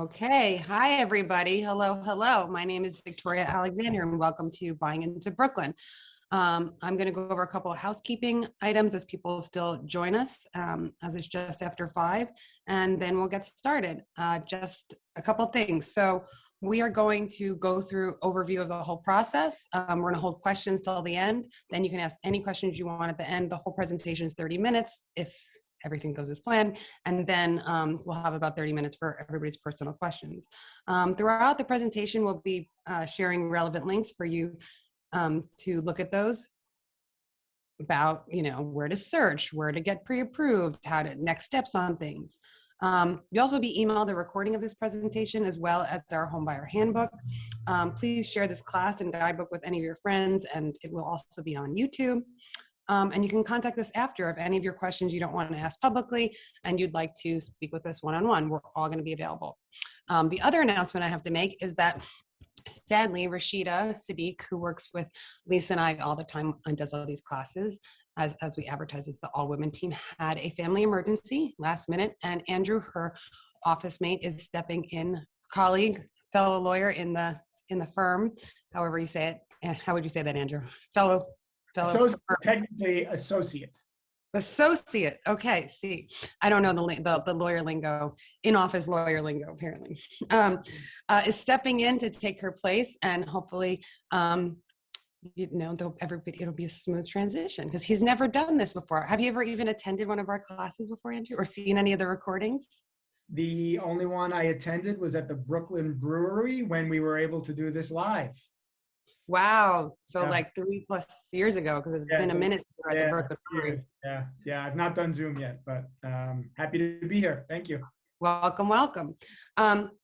Okay, hi everybody. Hello, hello. My name is Victoria Alexander and welcome to Buying into Brooklyn. I'm going to go over a couple of housekeeping items as people still join us, as it's just after 5, and then we'll get started. Just a couple of things. So we are going to go through overview of the whole process. We're going to hold questions till the end. Then you can ask any questions you want at the end. The whole presentation is 30 minutes if everything goes as planned. And then we'll have about 30 minutes for everybody's personal questions. Throughout the presentation, we'll be sharing relevant links for you to look at those about, where to search, where to get pre-approved, how to next steps on things. You'll also be emailed a recording of this presentation as well as our homebuyer handbook. Please share this class and guidebook with any of your friends, and it will also be on YouTube. And you can contact us after if any of your questions you don't want to ask publicly and you'd like to speak with us one-on-one. We're all going to be available. The other announcement I have to make is that sadly, Rashida Sadiq, who works with Lisa and I all the time and does all these classes, as we advertise as the all-women team, had a family emergency last minute, and Andrew, her office mate, is stepping in, colleague, fellow lawyer in the firm, however you say it. How would you say that, Andrew? Fellow. Technically associate. Associate. Okay. See, I don't know the lawyer lingo, in-office lawyer lingo, apparently. Is stepping in to take her place, and hopefully, it'll be a smooth transition because he's never done this before. Have you ever even attended one of our classes before, Andrew, or seen any of the recordings? The only one I attended was at the Brooklyn Brewery when we were able to do this live. Wow. So like 3+ years ago, because it's been a minute at the Brooklyn Brewery. Yeah. I've not done Zoom yet, but happy to be here. Thank you. Welcome, welcome.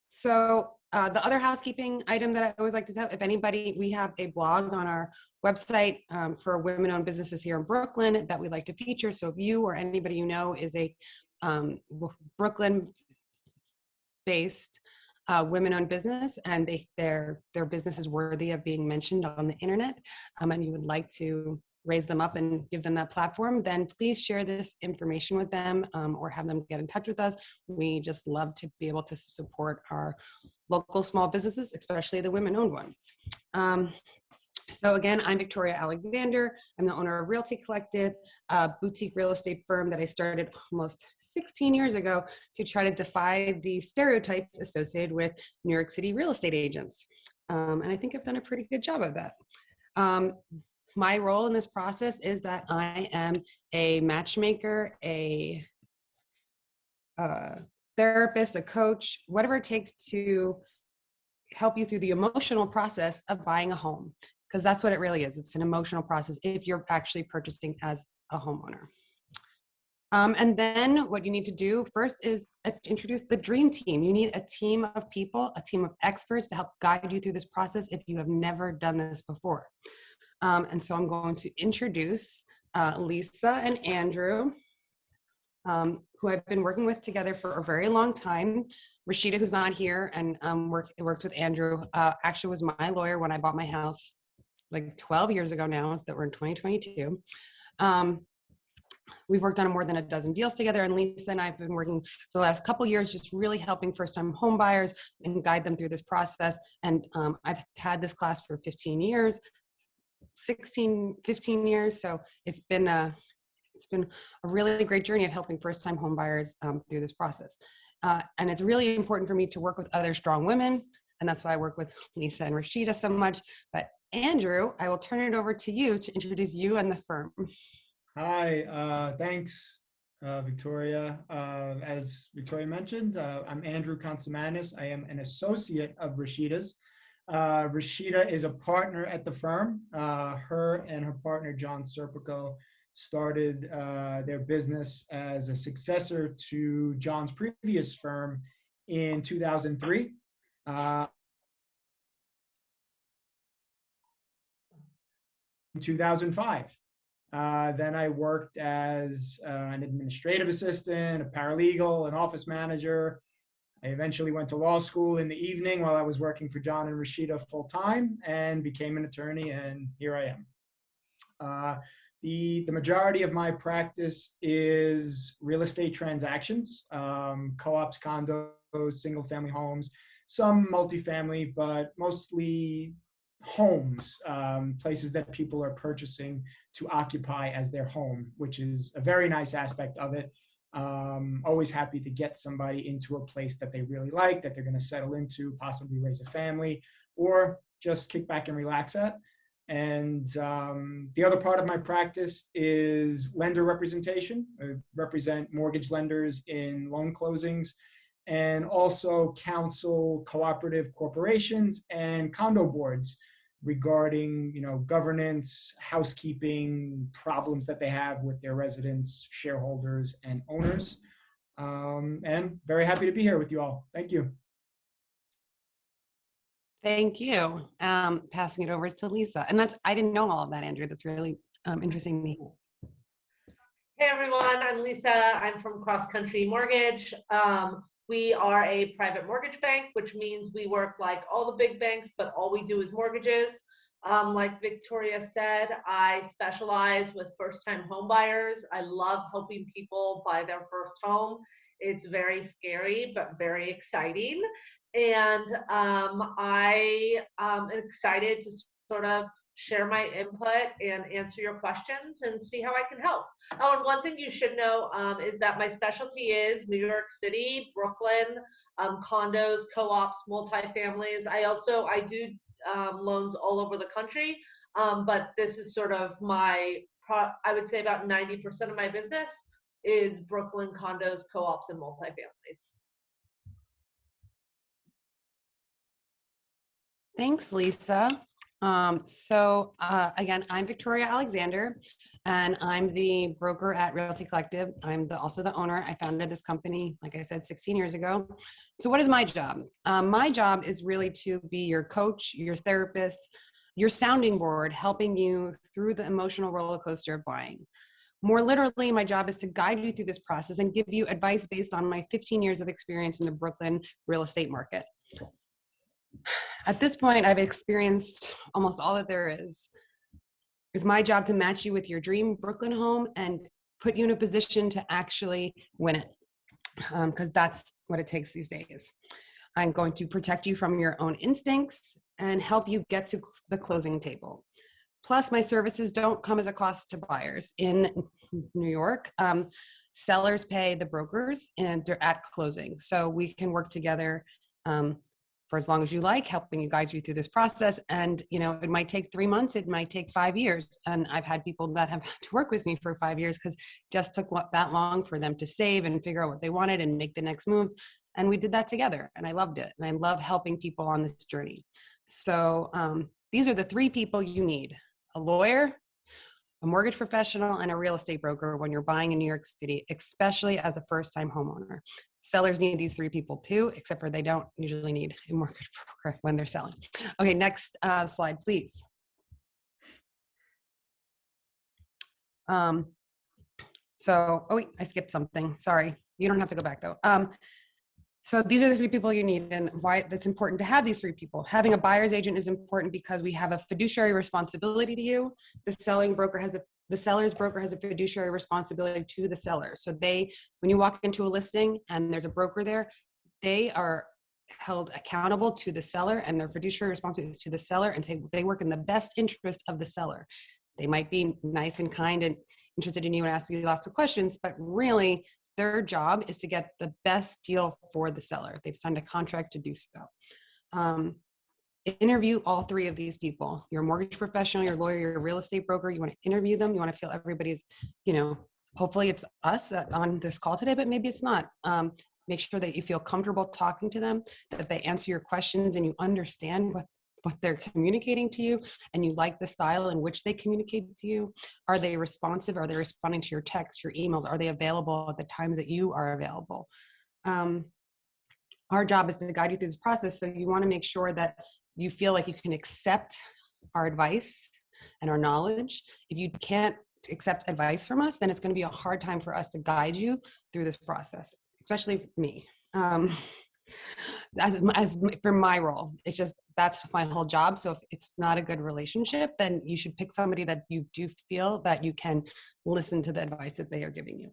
So the other housekeeping item that I always like to have, if anybody, we have a blog on our website for women-owned businesses here in Brooklyn that we like to feature. So if you or anybody you know is a Brooklyn-based women-owned business and their business is worthy of being mentioned on the internet, and you would like to raise them up and give them that platform, then please share this information with them or have them get in touch with us. We just love to be able to support our local small businesses, especially the women-owned ones. So again, I'm Victoria Alexander. I'm the owner of Realty Collective, a boutique real estate firm that I started almost 16 years ago to try to defy the stereotypes associated with New York City real estate agents. And I think I've done a pretty good job of that. My role in this process is that I am a matchmaker, a therapist, a coach, whatever it takes to help you through the emotional process of buying a home, because that's what it really is. It's an emotional process if you're actually purchasing as a homeowner. And then what you need to do first is introduce the dream team. You need a team of people, a team of experts to help guide you through this process if you have never done this before. And so I'm going to introduce Lisa and Andrew, who I've been working with together for a very long time. Rashida, who's not here and works with Andrew, actually was my lawyer when I bought my house like 12 years ago now, that we're in 2022. We've worked on more than a dozen deals together, and Lisa and I have been working for the last couple of years, just really helping first-time home buyers and guide them through this process. And I've had this class for 15 years. 15 years. So it's been a really great journey of helping first-time home buyers through this process. And it's really important for me to work with other strong women. And that's why I work with Lisa and Rashida so much. But Andrew, I will turn it over to you to introduce you and the firm. Hi, thanks, Victoria. As Victoria mentioned, I'm Andrew Consumanis. I am an associate of Rashida's. Rashida is a partner at the firm. Her and her partner, John Serpico, started their business as a successor to John's previous firm in 2003. In 2005. Then I worked as an administrative assistant, a paralegal, an office manager. I eventually went to law school in the evening while I was working for John and Rashida full time and became an attorney, and here I am. The majority of my practice is real estate transactions, co-ops, condos, condos, single family homes, some multifamily, but mostly homes, places that people are purchasing to occupy as their home, which is a very nice aspect of it. Always happy to get somebody into a place that they really like, that they're going to settle into, possibly raise a family, or just kick back and relax at. And the other part of my practice is lender representation. I represent mortgage lenders in loan closings, and also counsel cooperative corporations and condo boards regarding, governance, housekeeping problems that they have with their residents, shareholders, and owners. And very happy to be here with you all. Thank you. Thank you. Passing it over to Lisa. And I didn't know all of that, Andrew. That's really interesting to me. Hey everyone, I'm Lisa. I'm from Cross Country Mortgage. We are a private mortgage bank, which means we work like all the big banks, but all we do is mortgages. Like Victoria said, I specialize with first-time home buyers. I love helping people buy their first home. It's very scary, but very exciting. And I am excited to sort of share my input and answer your questions and see how I can help. Oh, and one thing you should know is that my specialty is New York City, Brooklyn, condos, co-ops, multifamilies. I do loans all over the country, but this is sort of I would say about 90% of my business is Brooklyn condos, co-ops, and multifamilies. Thanks, Lisa. Again, I'm Victoria Alexander, and I'm the broker at Realty Collective. I'm also the owner. I founded this company, like I said, 16 years ago. So what is my job? My job is really to be your coach, your therapist, your sounding board, helping you through the emotional roller coaster of buying. More literally, my job is to guide you through this process and give you advice based on my 15 years of experience in the Brooklyn real estate market. At this point, I've experienced almost all that there is. It's my job to match you with your dream Brooklyn home and put you in a position to actually win it, because that's what it takes these days. I'm going to protect you from your own instincts and help you get to the closing table. Plus, my services don't come as a cost to buyers. In New York, sellers pay the brokers and they're at closing. So we can work together for as long as you like, helping you guide you through this process. And, it might take 3 months, it might take 5 years. And I've had people that have had to work with me for 5 years because it just took that long for them to save and figure out what they wanted and make the next moves. And we did that together and I loved it. And I love helping people on this journey. So these are the 3 people you need: a lawyer, a mortgage professional, and a real estate broker when you're buying in New York City, especially as a first-time homeowner. Sellers need these 3 people too, except for they don't usually need a mortgage broker when they're selling. Okay, next slide, please. Oh wait, I skipped something. Sorry, you don't have to go back though. So these are the 3 people you need, and why it's important to have these 3 people. Having a buyer's agent is important because we have a fiduciary responsibility to you. The seller's broker has a fiduciary responsibility to the seller. So when you walk into a listing and there's a broker there, they are held accountable to the seller, and their fiduciary responsibility is to the seller, and they work in the best interest of the seller. They might be nice and kind and interested in you and ask you lots of questions, but really their job is to get the best deal for the seller. They've signed a contract to do so. Interview all 3 of these people: your mortgage professional, your lawyer, your real estate broker. You want to interview them. You want to feel everybody's, hopefully it's us on this call today, but maybe it's not. Make sure that you feel comfortable talking to them, that they answer your questions and you understand what they're communicating to you, and you like the style in which they communicate to you. Are they responsive? Are they responding to your texts, your emails? Are they available at the times that you are available? Our job is to guide you through this process. So you want to make sure that you feel like you can accept our advice and our knowledge. If you can't accept advice from us, then it's going to be a hard time for us to guide you through this process, especially me. As for my role, that's my whole job. So if it's not a good relationship, then you should pick somebody that you do feel that you can listen to the advice that they are giving you.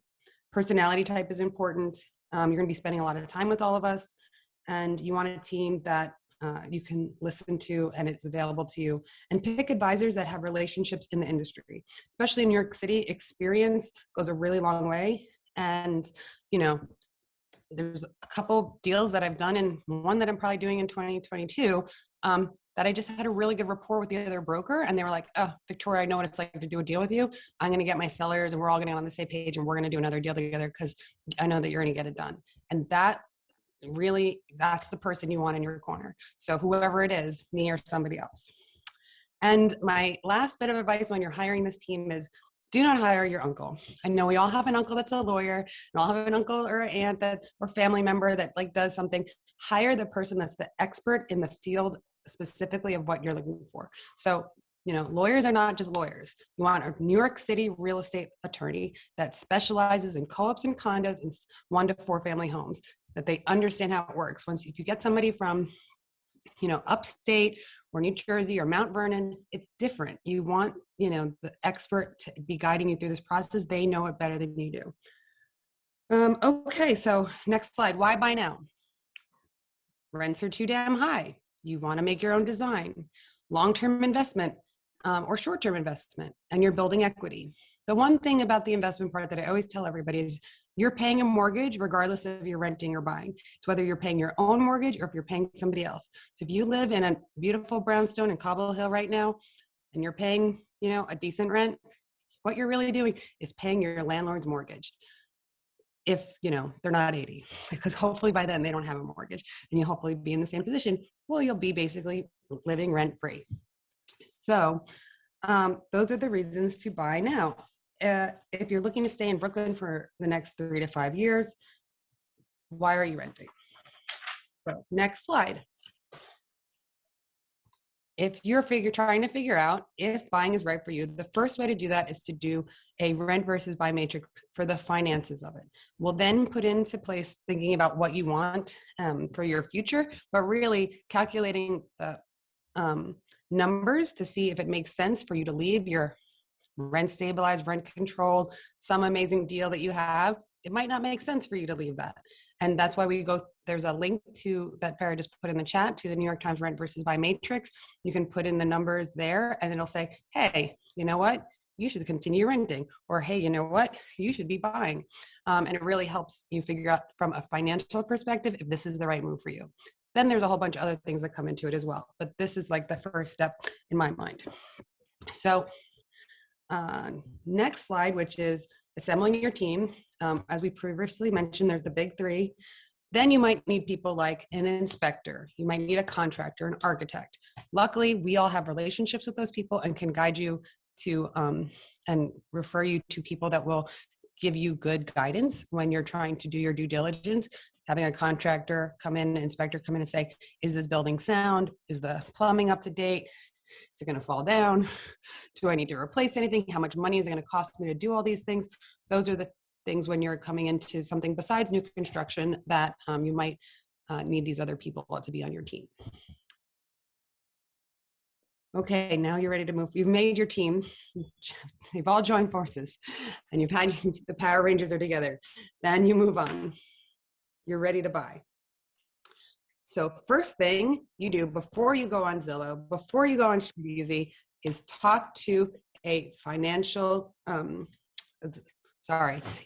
Personality type is important. You're going to be spending a lot of time with all of us. and you want a team that you can listen to and it's available to you, and pick advisors that have relationships in the industry. Especially in New York City, experience goes a really long way. And, you know, there's a couple deals that I've done and one that I'm probably doing in 2022 that I just had a really good rapport with the other broker. And they were like, oh, Victoria, I know what it's like to do a deal with you. I'm going to get my sellers and we're all going to get on the same page and we're going to do another deal together because I know that you're going to get it done. And that really, that's the person you want in your corner. So whoever it is, me or somebody else. And my last bit of advice when you're hiring this team is do not hire your uncle. I know we all have an uncle that's a lawyer, and all have an uncle or an aunt that or family member that like does something. Hire the person that's the expert in the field specifically of what you're looking for. So, you know, lawyers are not just lawyers. You want a New York City real estate attorney that specializes in co-ops and condos and 1 to 4 family homes, that they understand how it works. Once, if you get somebody from, you know, upstate or New Jersey or Mount Vernon, it's different. You want, you know, the expert to be guiding you through this process. They know it better than you do. Okay, so next slide. Why buy now? Rents are too damn high. You want to make your own design, long-term investment or short-term investment, and you're building equity. The one thing about the investment part that I always tell everybody is you're paying a mortgage regardless of you're renting or buying. It's whether you're paying your own mortgage or if you're paying somebody else. So if you live in a beautiful brownstone in Cobble Hill right now and you're paying, you know, a decent rent, what you're really doing is paying your landlord's mortgage. If, you know, they're not 80, because hopefully by then they don't have a mortgage and you'll hopefully be in the same position. Well, you'll be basically living rent free. So those are the reasons to buy now. If you're looking to stay in Brooklyn for the next 3 to 5 years, why are you renting? So next slide. If you're trying to figure out if buying is right for you, the first way to do that is to do a rent versus buy matrix for the finances of it. We'll then put into place thinking about what you want for your future, but really calculating the numbers to see if it makes sense for you to leave your rent stabilized, rent controlled, some amazing deal that you have. It might not make sense for you to leave that. And that's why we go, there's a link to that Farah just put in the chat to the New York Times rent versus buy matrix. You can put in the numbers there and it'll say, hey, you know what? You should continue renting, or hey, you know what? You should be buying. And it really helps you figure out from a financial perspective if this is the right move for you. Then there's a whole bunch of other things that come into it as well. But this is like the first step in my mind. So next slide, which is assembling your team. As we previously mentioned, there's the big 3. Then you might need people like an inspector. You might need a contractor, an architect. Luckily, we all have relationships with those people and can guide you to and refer you to people that will give you good guidance when you're trying to do your due diligence. Having a contractor come in, an inspector come in and say, is this building sound? Is the plumbing up to date? Is it going to fall down? Do I need to replace anything? How much money is it going to cost me to do all these things? Those are the things when you're coming into something besides new construction that you might need these other people to be on your team. Okay, now you're ready to move. You've made your team. They've all joined forces and you've had the Power Rangers are together. Then you move on. You're ready to buy. So first thing you do before you go on Zillow, before you go on StreetEasy, is talk to a financial,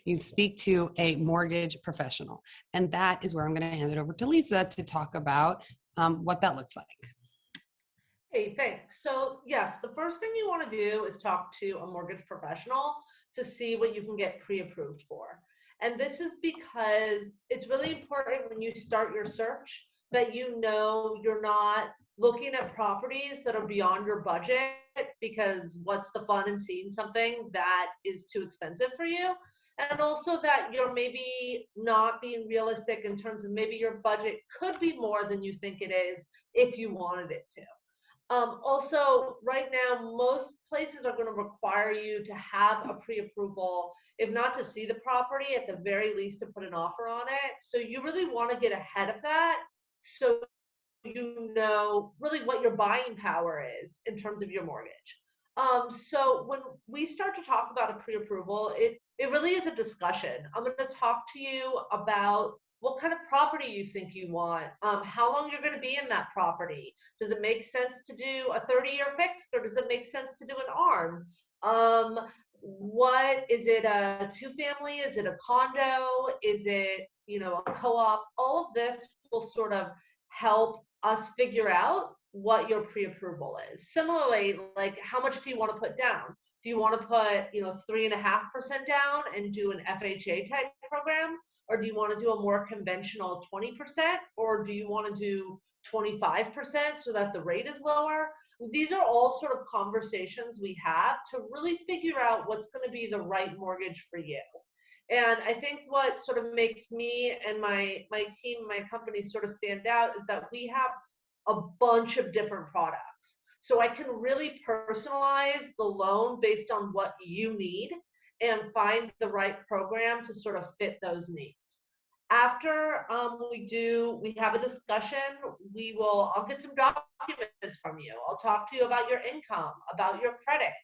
you speak to a mortgage professional. And that is where I'm going to hand it over to Lisa to talk about what that looks like. Hey, thanks. So yes, the first thing you want to do is talk to a mortgage professional to see what you can get pre-approved for. And this is because it's really important when you start your search that you know you're not looking at properties that are beyond your budget, because what's the fun in seeing something that is too expensive for you? And also that you're maybe not being realistic in terms of maybe your budget could be more than you think it is if you wanted it to. Also, right now, most places are going to require you to have a pre-approval, if not to see the property, at the very least to put an offer on it. So you really want to get ahead of that so you know really what your buying power is in terms of your mortgage. So when we start to talk about a pre-approval, it really is a discussion. I'm going to talk to you about what kind of property you think you want, how long you're going to be in that property. Does it make sense to do a 30-year fixed, or does it make sense to do an ARM? What is it, a two-family? Is it a condo? Is it, you know, a co-op? All of this will sort of help us figure out what your pre-approval is. Similarly, like, how much do you want to put down? Do you want to put, you know, 3.5% down and do an FHA type program? Or do you want to do a more conventional 20%? Or do you want to do 25% so that the rate is lower? These are all sort of conversations we have to really figure out what's going to be the right mortgage for you. And I think what sort of makes me and my team, my company sort of stand out is that we have a bunch of different products. So I can really personalize the loan based on what you need and find the right program to sort of fit those needs. After we have a discussion, I'll get some documents from you. I'll talk to you about your income, about your credit.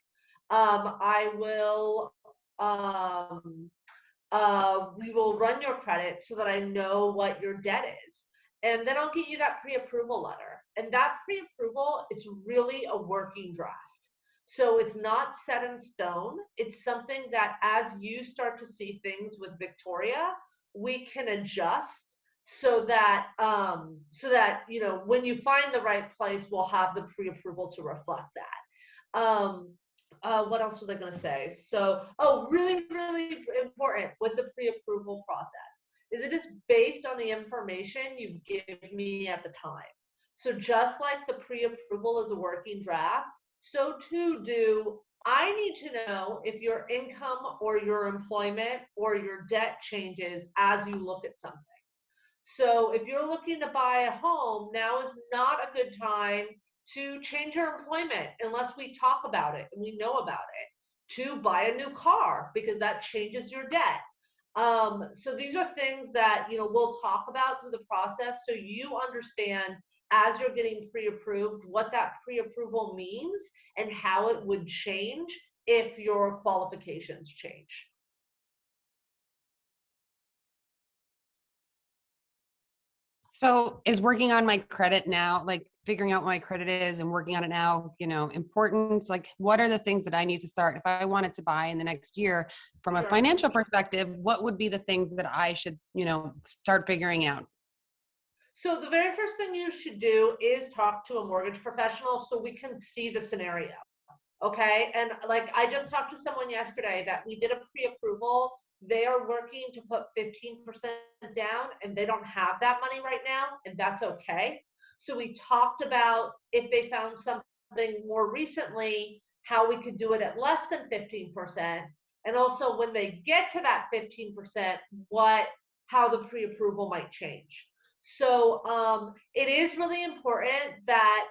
We will run your credit so that I know what your debt is. And then I'll get you that pre-approval letter. And that pre-approval, it's really a working draft. So it's not set in stone. It's something that as you start to see things with Victoria, we can adjust so that you know, when you find the right place, we'll have the pre-approval to reflect that. What else was I going to say? So, really, really important with the pre-approval process is it is based on the information you give me at the time. So just like the pre-approval is a working draft, so too do I need to know if your income or your employment or your debt changes as you look at something. So if you're looking to buy a home, now is not a good time to change your employment unless we talk about it and we know about it, to buy a new car because that changes your debt. So these are things that, you know, we'll talk about through the process so you understand as you're getting pre-approved what that pre-approval means and how it would change if your qualifications change. So is working on my credit now, like figuring out what my credit is and working on it now, you know, important? Like, what are the things that I need to start if I wanted to buy in the next year from a Sure. financial perspective? What would be the things that I should, you know, start figuring out? So the very first thing you should do is talk to a mortgage professional so we can see the scenario. Okay. And like, I just talked to someone yesterday that we did a pre-approval. They are working to put 15% down and they don't have that money right now, and that's okay. So we talked about if they found something more recently, how we could do it at less than 15%. And also when they get to that 15%, how the pre-approval might change. So it is really important that,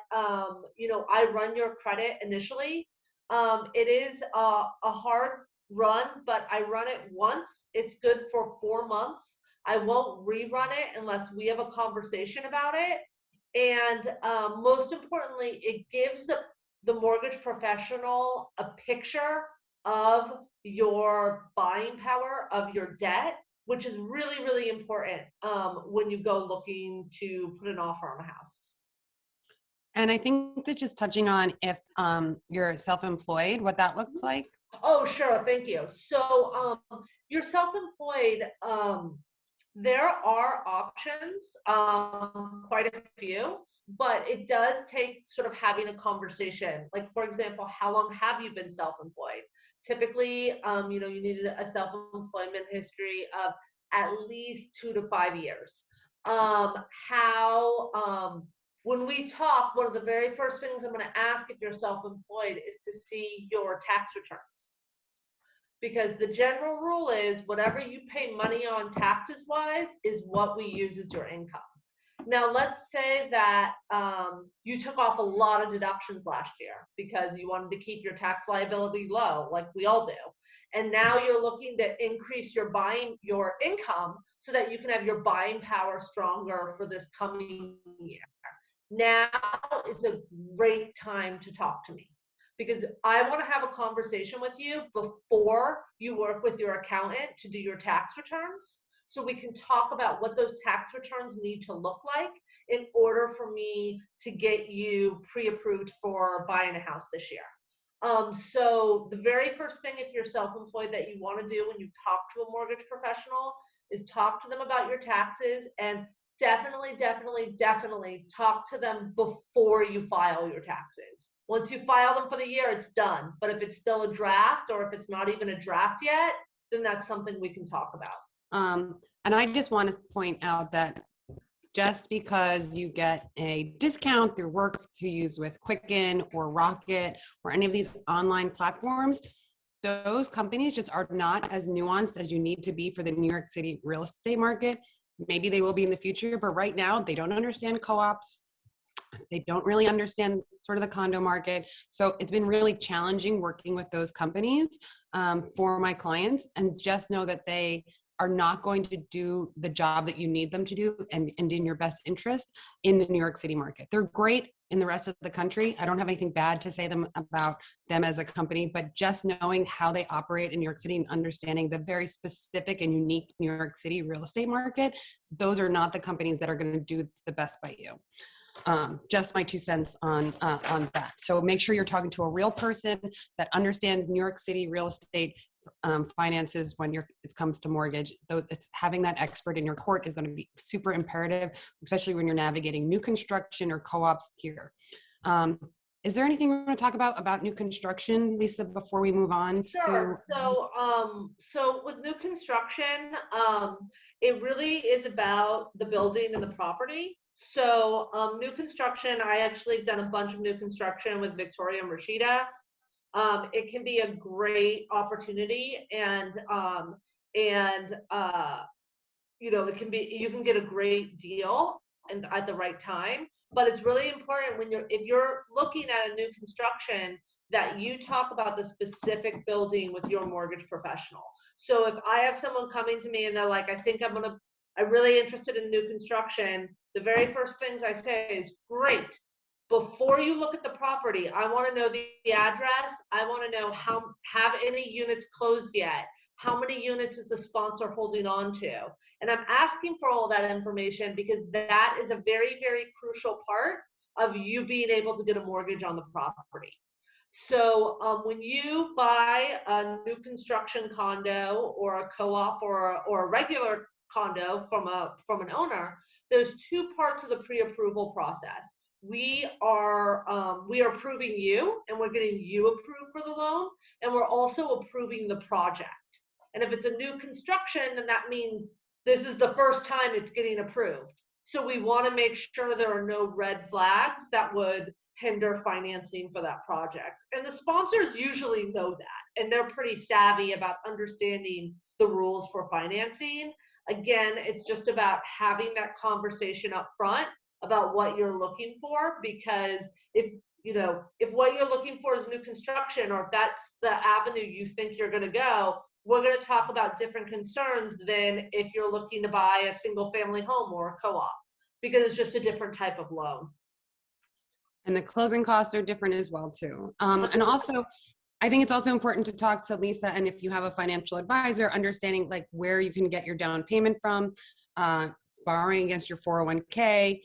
you know, I run your credit initially. It is a hard run, but I run it once. It's good for 4 months. I won't rerun it unless we have a conversation about it. And most importantly, it gives the mortgage professional a picture of your buying power, of your debt, which is really, really important when you go looking to put an offer on a house. And I think that just touching on if you're self-employed, what that looks like. Oh, sure. Thank you. So you're self-employed. There are options, quite a few, but it does take sort of having a conversation. Like, for example, how long have you been self-employed? Typically, you know, you need a self-employment history of at least 2 to 5 years. When we talk, one of the very first things I'm going to ask if you're self-employed is to see your tax returns. Because the general rule is whatever you pay money on taxes wise is what we use as your income. Now, let's say that you took off a lot of deductions last year because you wanted to keep your tax liability low, like we all do. And now you're looking to increase your income so that you can have your buying power stronger for this coming year. Now is a great time to talk to me because I want to have a conversation with you before you work with your accountant to do your tax returns so we can talk about what those tax returns need to look like in order for me to get you pre-approved for buying a house this year. So the very first thing, if you're self-employed, that you want to do when you talk to a mortgage professional is talk to them about your taxes, and definitely talk to them before you file your taxes. Once you file them for the year, it's done. But if it's still a draft, or if it's not even a draft yet, then that's something we can talk about. And I just want to point out that just because you get a discount through work to use with Quicken or Rocket or any of these online platforms, those companies just are not as nuanced as you need to be for the New York City real estate market. Maybe they will be in the future, but right now they don't understand co-ops. They don't really understand sort of the condo market. So it's been really challenging working with those companies for my clients, and just know that they are not going to do the job that you need them to do and in your best interest in the New York City market. They're great in the rest of the country. I don't have anything bad to say about them as a company, but just knowing how they operate in New York City and understanding the very specific and unique New York City real estate market, those are not the companies that are going to do the best by you. Just my 2 cents on that. So make sure you're talking to a real person that understands New York City real estate finances when it comes to mortgage. Though it's having that expert in your court is going to be super imperative, especially when you're navigating new construction or co-ops here. Is there anything we want to talk about new construction, Lisa, before we move on? Sure. So with new construction, it really is about the building and the property. So new construction, I actually have done a bunch of new construction with Victoria and Rashida. It can be a great opportunity, and you know, it can be, you can get a great deal and at the right time. But it's really important if you're looking at a new construction, that you talk about the specific building with your mortgage professional. So if I have someone coming to me and they're like, I'm really interested in new construction, the very first things I say is, great. Before you look at the property, I want to know the address. I want to know have any units closed yet? How many units is the sponsor holding on to? And I'm asking for all that information because that is a very, very crucial part of you being able to get a mortgage on the property. So when you buy a new construction condo or a co-op or a regular condo from an owner, there's 2 parts of the pre-approval process. We are approving you, and we're getting you approved for the loan, and we're also approving the project. And if it's a new construction, then that means this is the first time it's getting approved. So we want to make sure there are no red flags that would hinder financing for that project. And the sponsors usually know that, and they're pretty savvy about understanding the rules for financing. Again, it's just about having that conversation up front about what you're looking for, because if what you're looking for is new construction, or if that's the avenue you think you're going to go, we're going to talk about different concerns than if you're looking to buy a single family home or a co-op, because it's just a different type of loan. And the closing costs are different as well too. And also, I think it's also important to talk to Lisa, and if you have a financial advisor, understanding like where you can get your down payment from, borrowing against your 401k,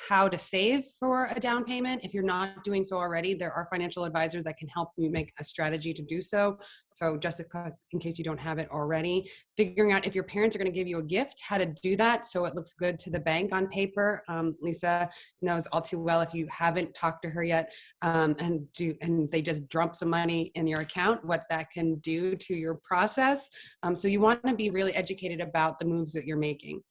how to save for a down payment. If you're not doing so already, there are financial advisors that can help you make a strategy to do so. So just in case you don't have it already, figuring out if your parents are going to give you a gift, how to do that so it looks good to the bank on paper. Lisa knows all too well, if you haven't talked to her yet, and they just dump some money in your account, what that can do to your process. So you want to be really educated about the moves that you're making.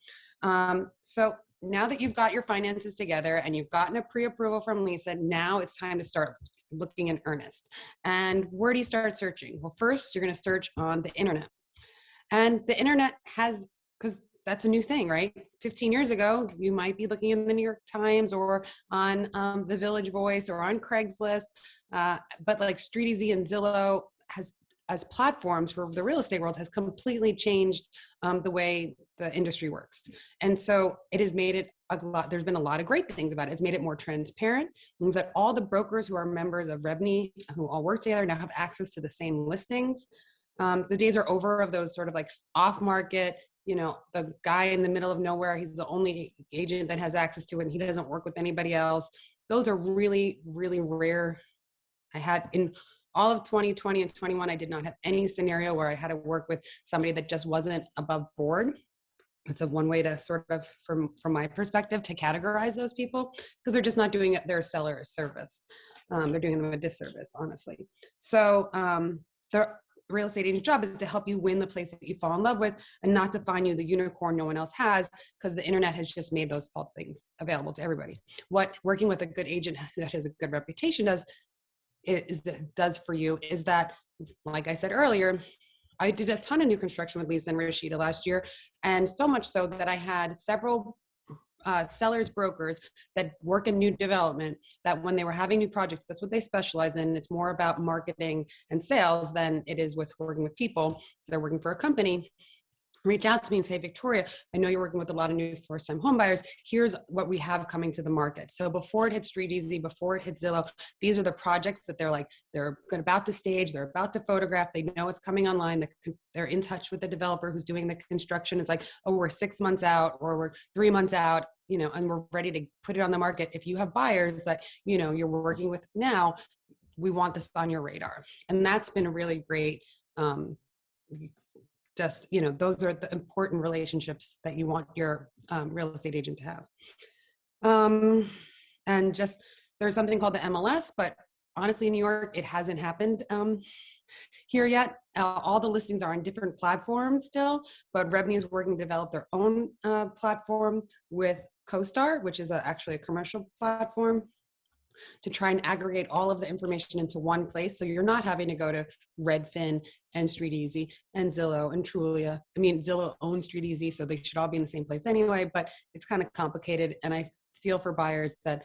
So now that you've got your finances together and you've gotten a pre-approval from Lisa, now it's time to start looking in earnest. And where do you start searching? Well, first you're going to search on the internet. And the internet because that's a new thing, right? 15 years ago, you might be looking in the New York Times or on the Village Voice or on Craigslist, but like StreetEasy and Zillow as platforms for the real estate world has completely changed the way the industry works. And so it has made it there's been a lot of great things about it. It's made it more transparent. It means that all the brokers who are members of REBNY, who all work together, now have access to the same listings. The days are over of those sort of like off-market the guy in the middle of nowhere, he's the only agent that has access to it and he doesn't work with anybody else. Those are really, really rare. I had in all of 2020 and 21, I did not have any scenario where I had to work with somebody that just wasn't above board. It's a one way to sort of, from my perspective, to categorize those people, because they're just not doing it their seller a service. They're doing them a disservice, honestly. So the real estate agent's job is to help you win the place that you fall in love with, and not to find you the unicorn no one else has, because the internet has just made those false things available to everybody. What working with a good agent that has a good reputation does for you is that, like I said earlier, I did a ton of new construction with Lisa and Rashida last year, and so much so that I had several sellers, brokers that work in new development, that when they were having new projects, that's what they specialize in. It's more about marketing and sales than it is with working with people. So they're working for a company, reach out to me and say, Victoria, I know you're working with a lot of new first-time home buyers. Here's what we have coming to the market. So before it hits Street Easy, before it hits Zillow, these are the projects that they're about to stage, they're about to photograph, they know it's coming online, they're in touch with the developer who's doing the construction. It's like, oh, we're 6 months out, or we're 3 months out, and we're ready to put it on the market. If you have buyers that, you're working with now, we want this on your radar. And that's been a really great, those are the important relationships that you want your real estate agent to have. And just, there's something called the MLS, but honestly, in New York, it hasn't happened here yet. All the listings are on different platforms still, but Revenue is working to develop their own platform with CoStar, which is actually a commercial platform, to try and aggregate all of the information into one place. So you're not having to go to Redfin and Street Easy and Zillow and Trulia. I mean, Zillow owns Street Easy, so they should all be in the same place anyway, but it's kind of complicated. And I feel for buyers that,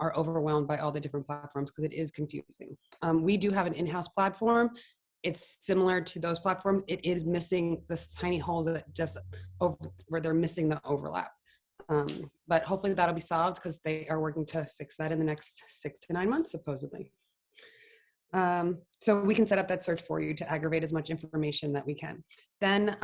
are overwhelmed by all the different platforms, because it is confusing. We do have an in-house platform. It's similar to those platforms. It is missing the tiny holes that where they're missing the overlap. But hopefully that'll be solved, because they are working to fix that in the next 6 to 9 months, supposedly. So we can set up that search for you to aggregate as much information that we can. Then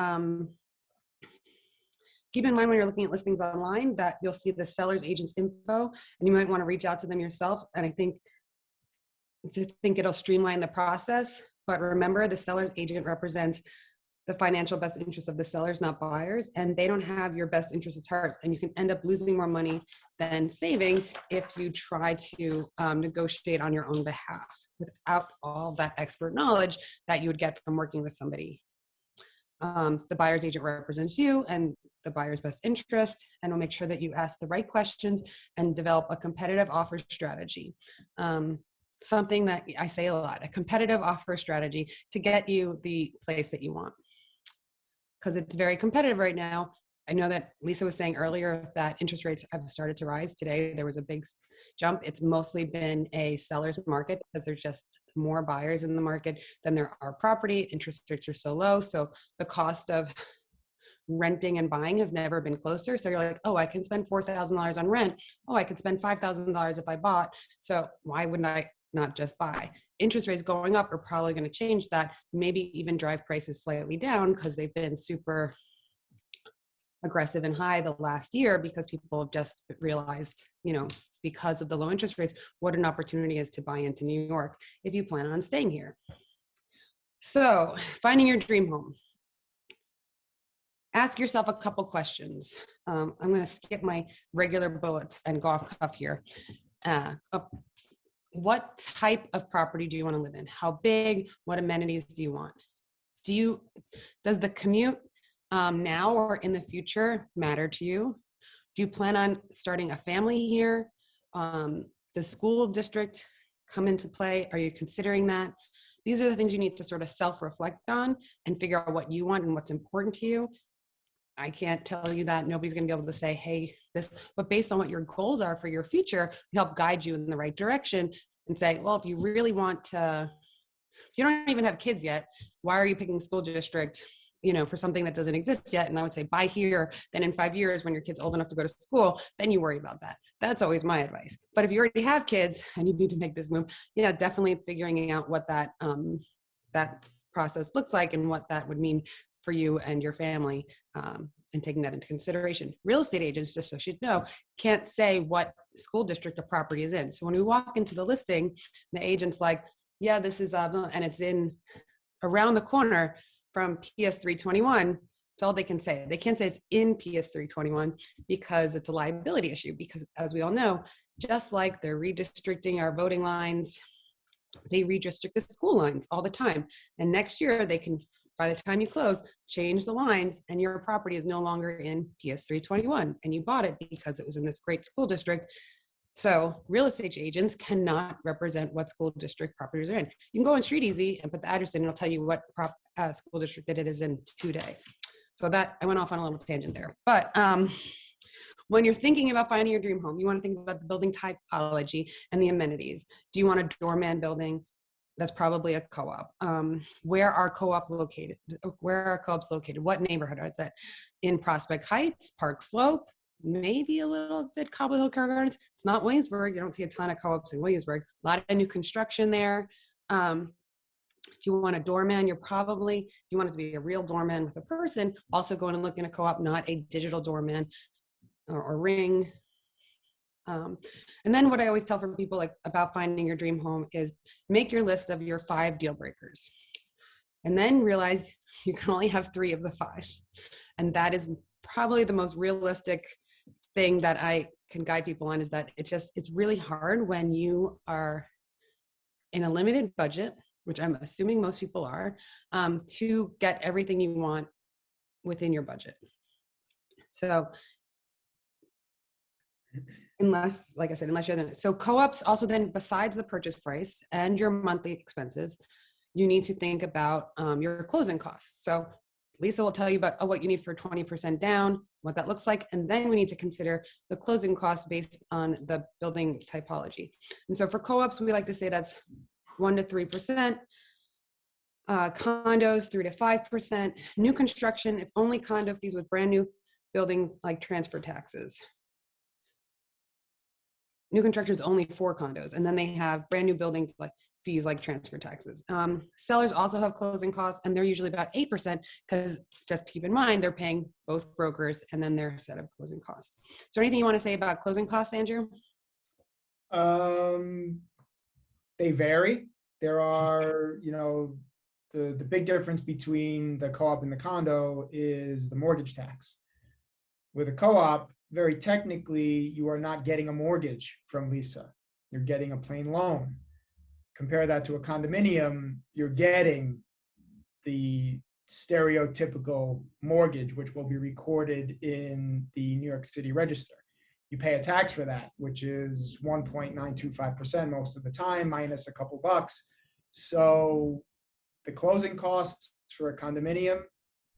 keep in mind when you're looking at listings online that you'll see the seller's agent's info, and you might want to reach out to them yourself. And I think it'll streamline the process. But remember, the seller's agent represents the financial best interest of the sellers, not buyers, and they don't have your best interest at heart. And you can end up losing more money than saving if you try to negotiate on your own behalf without all that expert knowledge that you would get from working with somebody. The buyer's agent represents you and the buyer's best interest, and will make sure that you ask the right questions and develop a competitive offer strategy. Something that I say a lot, a competitive offer strategy to get you the place that you want, because it's very competitive right now. I know that Lisa was saying earlier that interest rates have started to rise. Today, there was a big jump. It's mostly been a seller's market, because there's just more buyers in the market than there are property. Interest rates are so low. So the cost of renting and buying has never been closer. So you're like, oh, I can spend $4,000 on rent. Oh, I could spend $5,000 if I bought. So why wouldn't I not just buy? Interest rates going up are probably going to change that, maybe even drive prices slightly down, because they've been super aggressive and high the last year, because people have just realized, because of the low interest rates, what an opportunity is to buy into New York if you plan on staying here. So finding your dream home. Ask yourself a couple questions. I'm going to skip my regular bullets and go off cuff here. What type of property do you want to live in? How big? What amenities do you want? Does the commute now or in the future matter to you? Do you plan on starting a family here? Does school district come into play? Are you considering that? These are the things you need to sort of self-reflect on and figure out what you want and what's important to you. I can't tell you that. Nobody's going to be able to say, hey, this, but based on what your goals are for your future, help guide you in the right direction and say, well, if you really want to, if you don't even have kids yet, why are you picking school district, for something that doesn't exist yet? And I would say, buy here. Then in 5 years, when your kid's old enough to go to school, then you worry about that. That's always my advice. But if you already have kids and you need to make this move, definitely figuring out what that, that process looks like and what that would mean for you and your family and taking that into consideration. Real estate agents, just so you know, can't say what school district a property is in. So when we walk into the listing, the agent's like, yeah, this is, and it's in around the corner from PS 321. That's all they can say. They can't say it's in PS 321 because it's a liability issue. Because as we all know, just like they're redistricting our voting lines, they redistrict the school lines all the time. And next year they can, by the time you close, change the lines and your property is no longer in PS 321 and you bought it because it was in this great school district. So real estate agents cannot represent what school district properties are in. You can go on Street Easy and put the address in and it'll tell you what school district that it is in today. So that, I went off on a little tangent there. But when you're thinking about finding your dream home, you want to think about the building typology and the amenities. Do you want a doorman building? That's probably a co-op. Where are co-op located? Where are co-ops located? What neighborhood is that? In Prospect Heights, Park Slope, maybe a little bit Cobble Hill Gardens. It's not Williamsburg. You don't see a ton of co-ops in Williamsburg. A lot of new construction there. If you want a doorman, you want it to be a real doorman with a person, also go and look in a co-op, not a digital doorman or ring. And then what I always tell for people like about finding your dream home is make your list of your 5 deal breakers. And then realize you can only have 3 of the 5. And that is probably the most realistic thing that I can guide people on, is that it's really hard when you are in a limited budget, which I'm assuming most people are, to get everything you want within your budget. So unless, like I said, unless you're so co-ops also then, besides the purchase price and your monthly expenses, you need to think about your closing costs. So Lisa will tell you about what you need for 20% down, what that looks like. And then we need to consider the closing costs based on the building typology. And so for co-ops, we like to say that's 1 to 3%. Condos, 3 to 5%. New construction, if only condo fees with brand new building, like transfer taxes. New construction is only for condos, and then they have brand new buildings like fees like transfer taxes. Sellers also have closing costs, and they're usually about 8%, because just keep in mind, they're paying both brokers and then their set of closing costs. Is there anything you want to say about closing costs, Andrew? They vary. There are, the big difference between the co-op and the condo is the mortgage tax. With a co-op, very technically, you are not getting a mortgage from Lisa. You're getting a plain loan. Compare that to a condominium, you're getting the stereotypical mortgage, which will be recorded in the New York City Register. You pay a tax for that, which is 1.925% most of the time, minus a couple bucks. So the closing costs for a condominium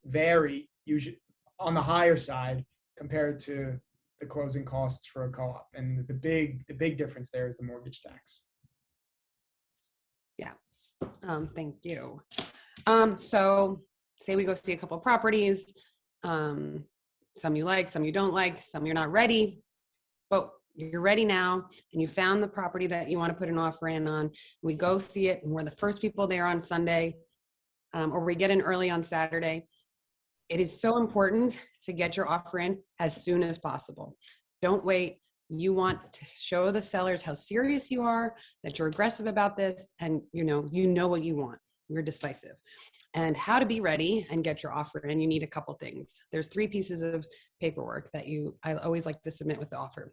vary, usually on the higher side, compared to the closing costs for a co-op. And the big difference there is the mortgage tax. Yeah, thank you. So say we go see a couple of properties, some you like, some you don't like, some you're not ready, but you're ready now and you found the property that you want to put an offer in on. We go see it and we're the first people there on Sunday, or we get in early on Saturday. It is so important to get your offer in as soon as possible. Don't wait. You want to show the sellers how serious you are, that you're aggressive about this, and you know what you want. You're decisive. And how to be ready and get your offer in, you need a couple things. There's 3 pieces of paperwork that I always like to submit with the offer.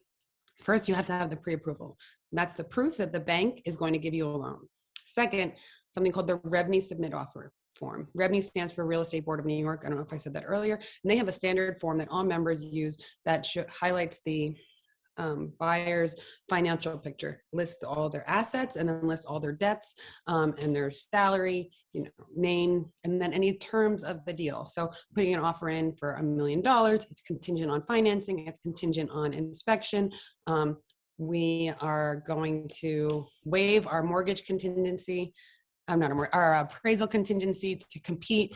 First, you have to have the pre-approval. That's the proof that the bank is going to give you a loan. Second, something called the REBNY Submit Offer form. REBNY stands for Real Estate Board of New York. I don't know if I said that earlier. And they have a standard form that all members use that highlights the buyer's financial picture, lists all their assets, and then lists all their debts and their salary, name, and then any terms of the deal. So putting an offer in for $1 million, it's contingent on financing, it's contingent on inspection. We are going to waive our mortgage contingency. Our appraisal contingency to compete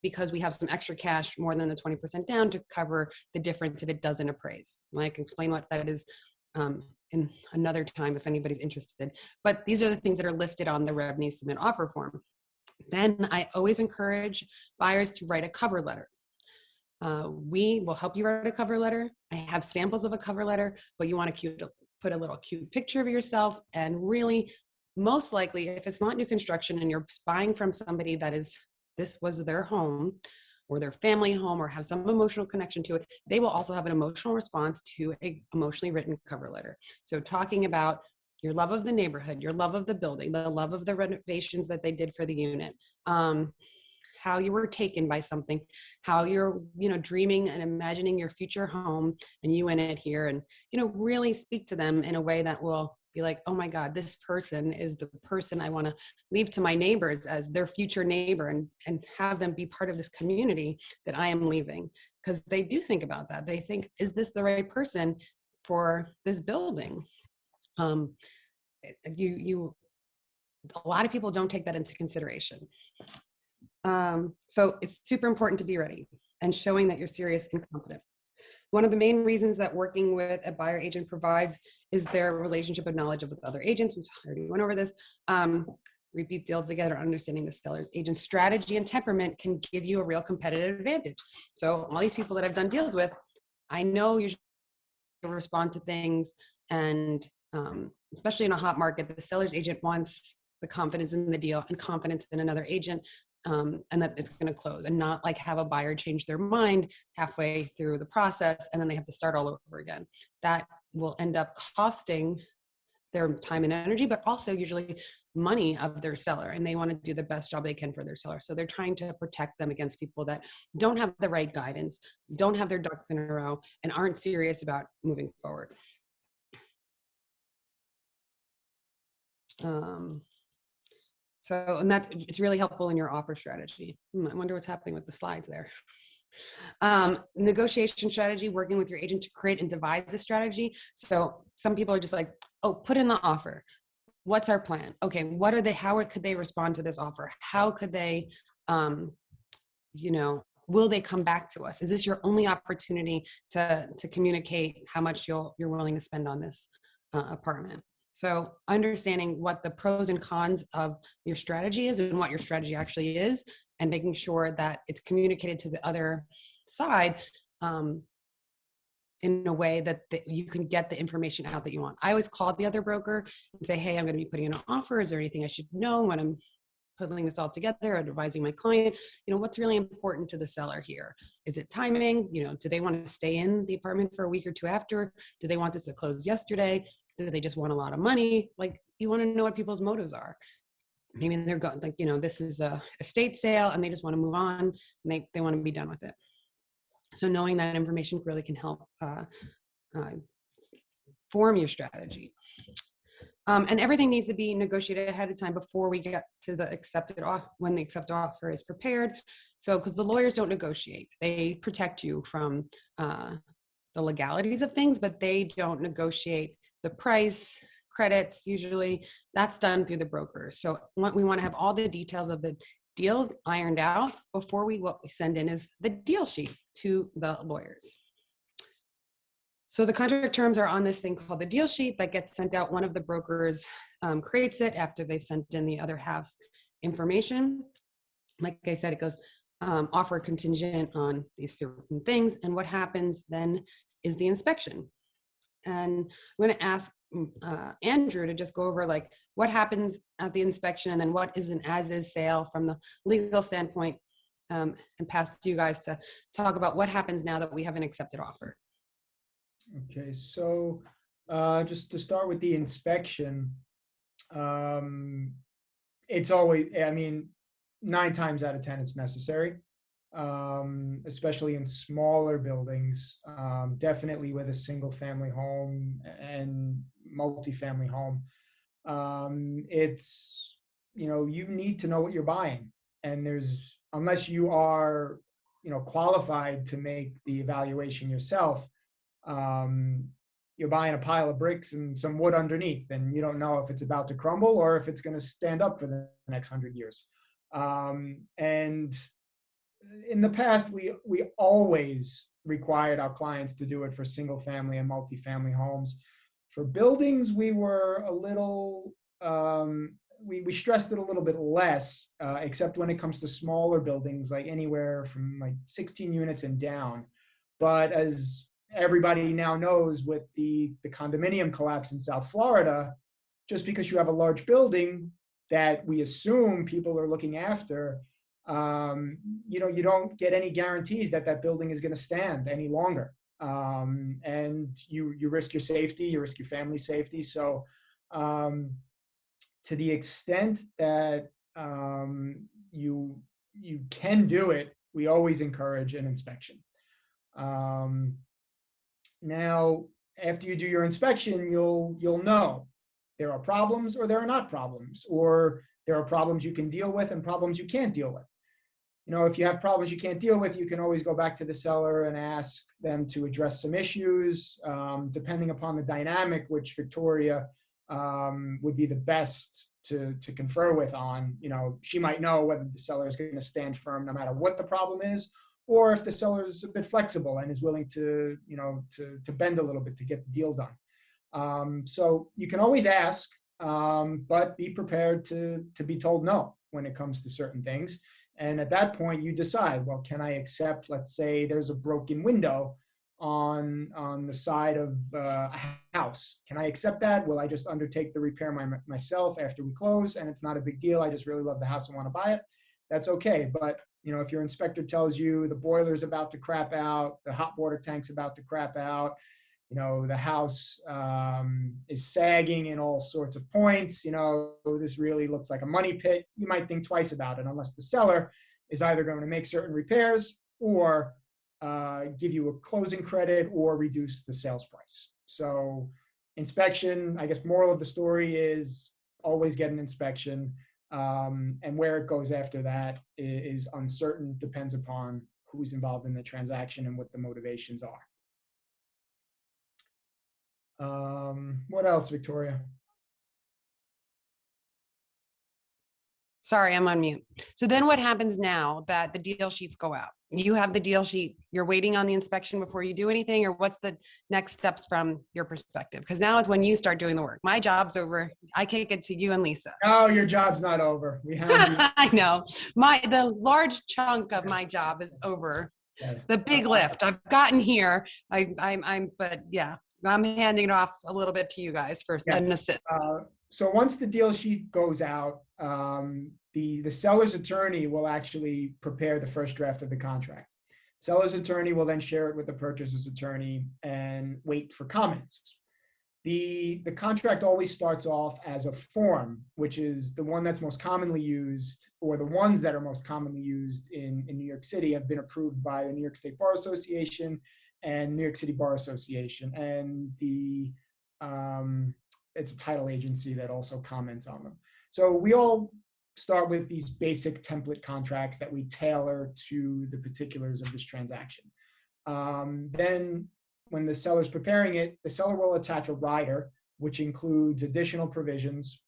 because we have some extra cash, more than the 20% down, to cover the difference if it doesn't appraise. I can explain what that is in another time if anybody's interested. But these are the things that are listed on the REBNY Submit Offer form. Then I always encourage buyers to write a cover letter. We will help you write a cover letter. I have samples of a cover letter, but you want to put a little cute picture of yourself, and really, most likely, if it's not new construction and you're buying from somebody this was their home or their family home or have some emotional connection to it, they will also have an emotional response to a emotionally written cover letter. So talking about your love of the neighborhood, your love of the building, the love of the renovations that they did for the unit, how you were taken by something, how you're, dreaming and imagining your future home and you in it here, and, really speak to them in a way that will be like, oh my God, this person is the person I want to leave to my neighbors as their future neighbor, and have them be part of this community that I am leaving. Because they do think about that. They think, is this the right person for this building? A lot of people don't take that into consideration. So it's super important to be ready and showing that you're serious and confident. One of the main reasons that working with a buyer agent provides is their relationship and knowledge with other agents. We already went over this. Repeat deals together, understanding the seller's agent strategy and temperament can give you a real competitive advantage. So all these people that I've done deals with, I know you're respond to things, and especially in a hot market, the seller's agent wants the confidence in the deal and confidence in another agent, and that it's going to close, and not like have a buyer change their mind halfway through the process and then they have to start all over again. That will end up costing their time and energy, but also usually money of their seller, and they want to do the best job they can for their seller. So they're trying to protect them against people that don't have the right guidance, don't have their ducks in a row, and aren't serious about moving forward. And it's really helpful in your offer strategy. I wonder what's happening with the slides there. Negotiation strategy, working with your agent to create and devise a strategy. So some people are just like, oh, put in the offer. What's our plan? Okay, what are they, how could they respond to this offer? How could they, will they come back to us? Is this your only opportunity to communicate how much you're willing to spend on this apartment? So understanding what the pros and cons of your strategy is and what your strategy actually is, and making sure that it's communicated to the other side in a way that you can get the information out that you want. I always call the other broker and say, hey, I'm going to be putting in an offer. Is there anything I should know when I'm putting this all together, advising my client? What's really important to the seller here? Is it timing? Do they want to stay in the apartment for a week or two after? Do they want this to close yesterday? Do they just want a lot of money? Like, you want to know what people's motives are. Maybe they're going like, this is a estate sale and they just want to move on and they want to be done with it. So knowing that information really can help form your strategy. And everything needs to be negotiated ahead of time before we get to the accepted offer, when the accepted offer is prepared. So, because the lawyers don't negotiate, they protect you from the legalities of things, but they don't negotiate the price, credits. Usually that's done through the broker. So we want to have all the details of the deal ironed out before what we send in is the deal sheet to the lawyers. So the contract terms are on this thing called the deal sheet that gets sent out. One of the brokers creates it after they've sent in the other half's information. Like I said, it goes offer contingent on these certain things. And what happens then is the inspection. And I'm going to ask Andrew to just go over like what happens at the inspection, and then what is an as-is sale from the legal standpoint, and pass to you guys to talk about what happens now that we have an accepted offer. Okay, so just to start with the inspection, it's always, 9 times out of 10 it's necessary, especially in smaller buildings, definitely with a single family home and multifamily home. It's, you need to know what you're buying, and unless you are, qualified to make the evaluation yourself, you're buying a pile of bricks and some wood underneath, and you don't know if it's about to crumble or if it's going to stand up for the next 100 years. And in the past, we always required our clients to do it for single family and multifamily homes. For buildings, we were a little we stressed it a little bit less, except when it comes to smaller buildings, like anywhere from like 16 units and down. But as everybody now knows, with the condominium collapse in South Florida, just because you have a large building that we assume people are looking after, you don't get any guarantees that that building is going to stand any longer. And you risk your safety, you risk your family's safety. So to the extent that you can do it, we always encourage an inspection. Now, after you do your inspection, you'll know there are problems or there are not problems, or there are problems you can deal with and problems you can't deal with. If you have problems you can't deal with, you can always go back to the seller and ask them to address some issues, depending upon the dynamic, which Victoria would be the best to confer with on. She might know whether the seller is going to stand firm no matter what the problem is, or if the seller is a bit flexible and is willing to bend a little bit to get the deal done. So you can always ask, but be prepared to be told no when it comes to certain things. And at that point, you decide, well, can I accept, let's say there's a broken window on the side of a house. Can I accept that? Will I just undertake the repair myself after we close? And it's not a big deal. I just really love the house and want to buy it. That's okay. But if your inspector tells you the boiler is about to crap out, the hot water tank's about to crap out, the house is sagging in all sorts of points, this really looks like a money pit, you might think twice about it, unless the seller is either going to make certain repairs or give you a closing credit or reduce the sales price. So inspection, I guess moral of the story is always get an inspection. And where it goes after that is uncertain, depends upon who's involved in the transaction and what the motivations are. What else, Victoria? Sorry, I'm on mute. So then what happens now that the deal sheets go out? You have the deal sheet, you're waiting on the inspection before you do anything, or what's the next steps from your perspective? Because now is when you start doing the work. My job's over. I kick it to you and Lisa. No, your job's not over. We have I know. The large chunk of my job is over. Yes. The big lift. I've gotten here. But yeah, I'm handing it off a little bit to you guys for an assist. So once the deal sheet goes out, the seller's attorney will actually prepare the first draft of the contract. Seller's attorney will then share it with the purchaser's attorney and wait for comments. The contract always starts off as a form, which is the one that's most commonly used, or the ones that are most commonly used in New York City have been approved by the New York State Bar Association and New York City Bar Association. And it's a title agency that also comments on them. So we all start with these basic template contracts that we tailor to the particulars of this transaction. Then when the seller's preparing it, the seller will attach a rider, which includes additional provisions.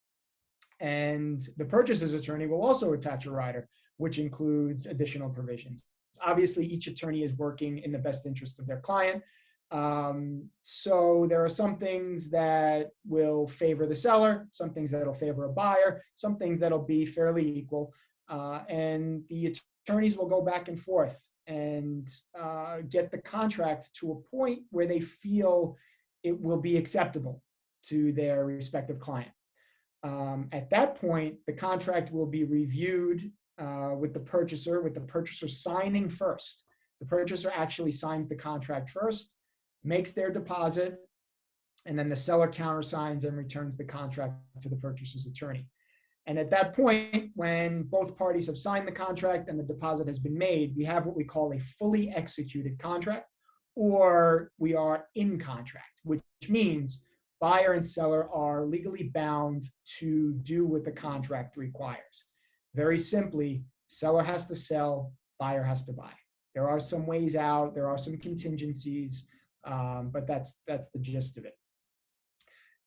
And the purchaser's attorney will also attach a rider, which includes additional provisions. Obviously, each attorney is working in the best interest of their client. So there are some things that will favor the seller, some things that will favor a buyer, some things that'll be fairly equal. And the attorneys will go back and forth and get the contract to a point where they feel it will be acceptable to their respective client. At that point, the contract will be reviewed with the purchaser signing first. The purchaser actually signs the contract first, makes their deposit, and then the seller countersigns and returns the contract to the purchaser's attorney. And at that point, when both parties have signed the contract and the deposit has been made, we have what we call a fully executed contract, or we are in contract, which means buyer and seller are legally bound to do what the contract requires. Very simply, seller has to sell, buyer has to buy. There are some ways out, there are some contingencies, but that's the gist of it.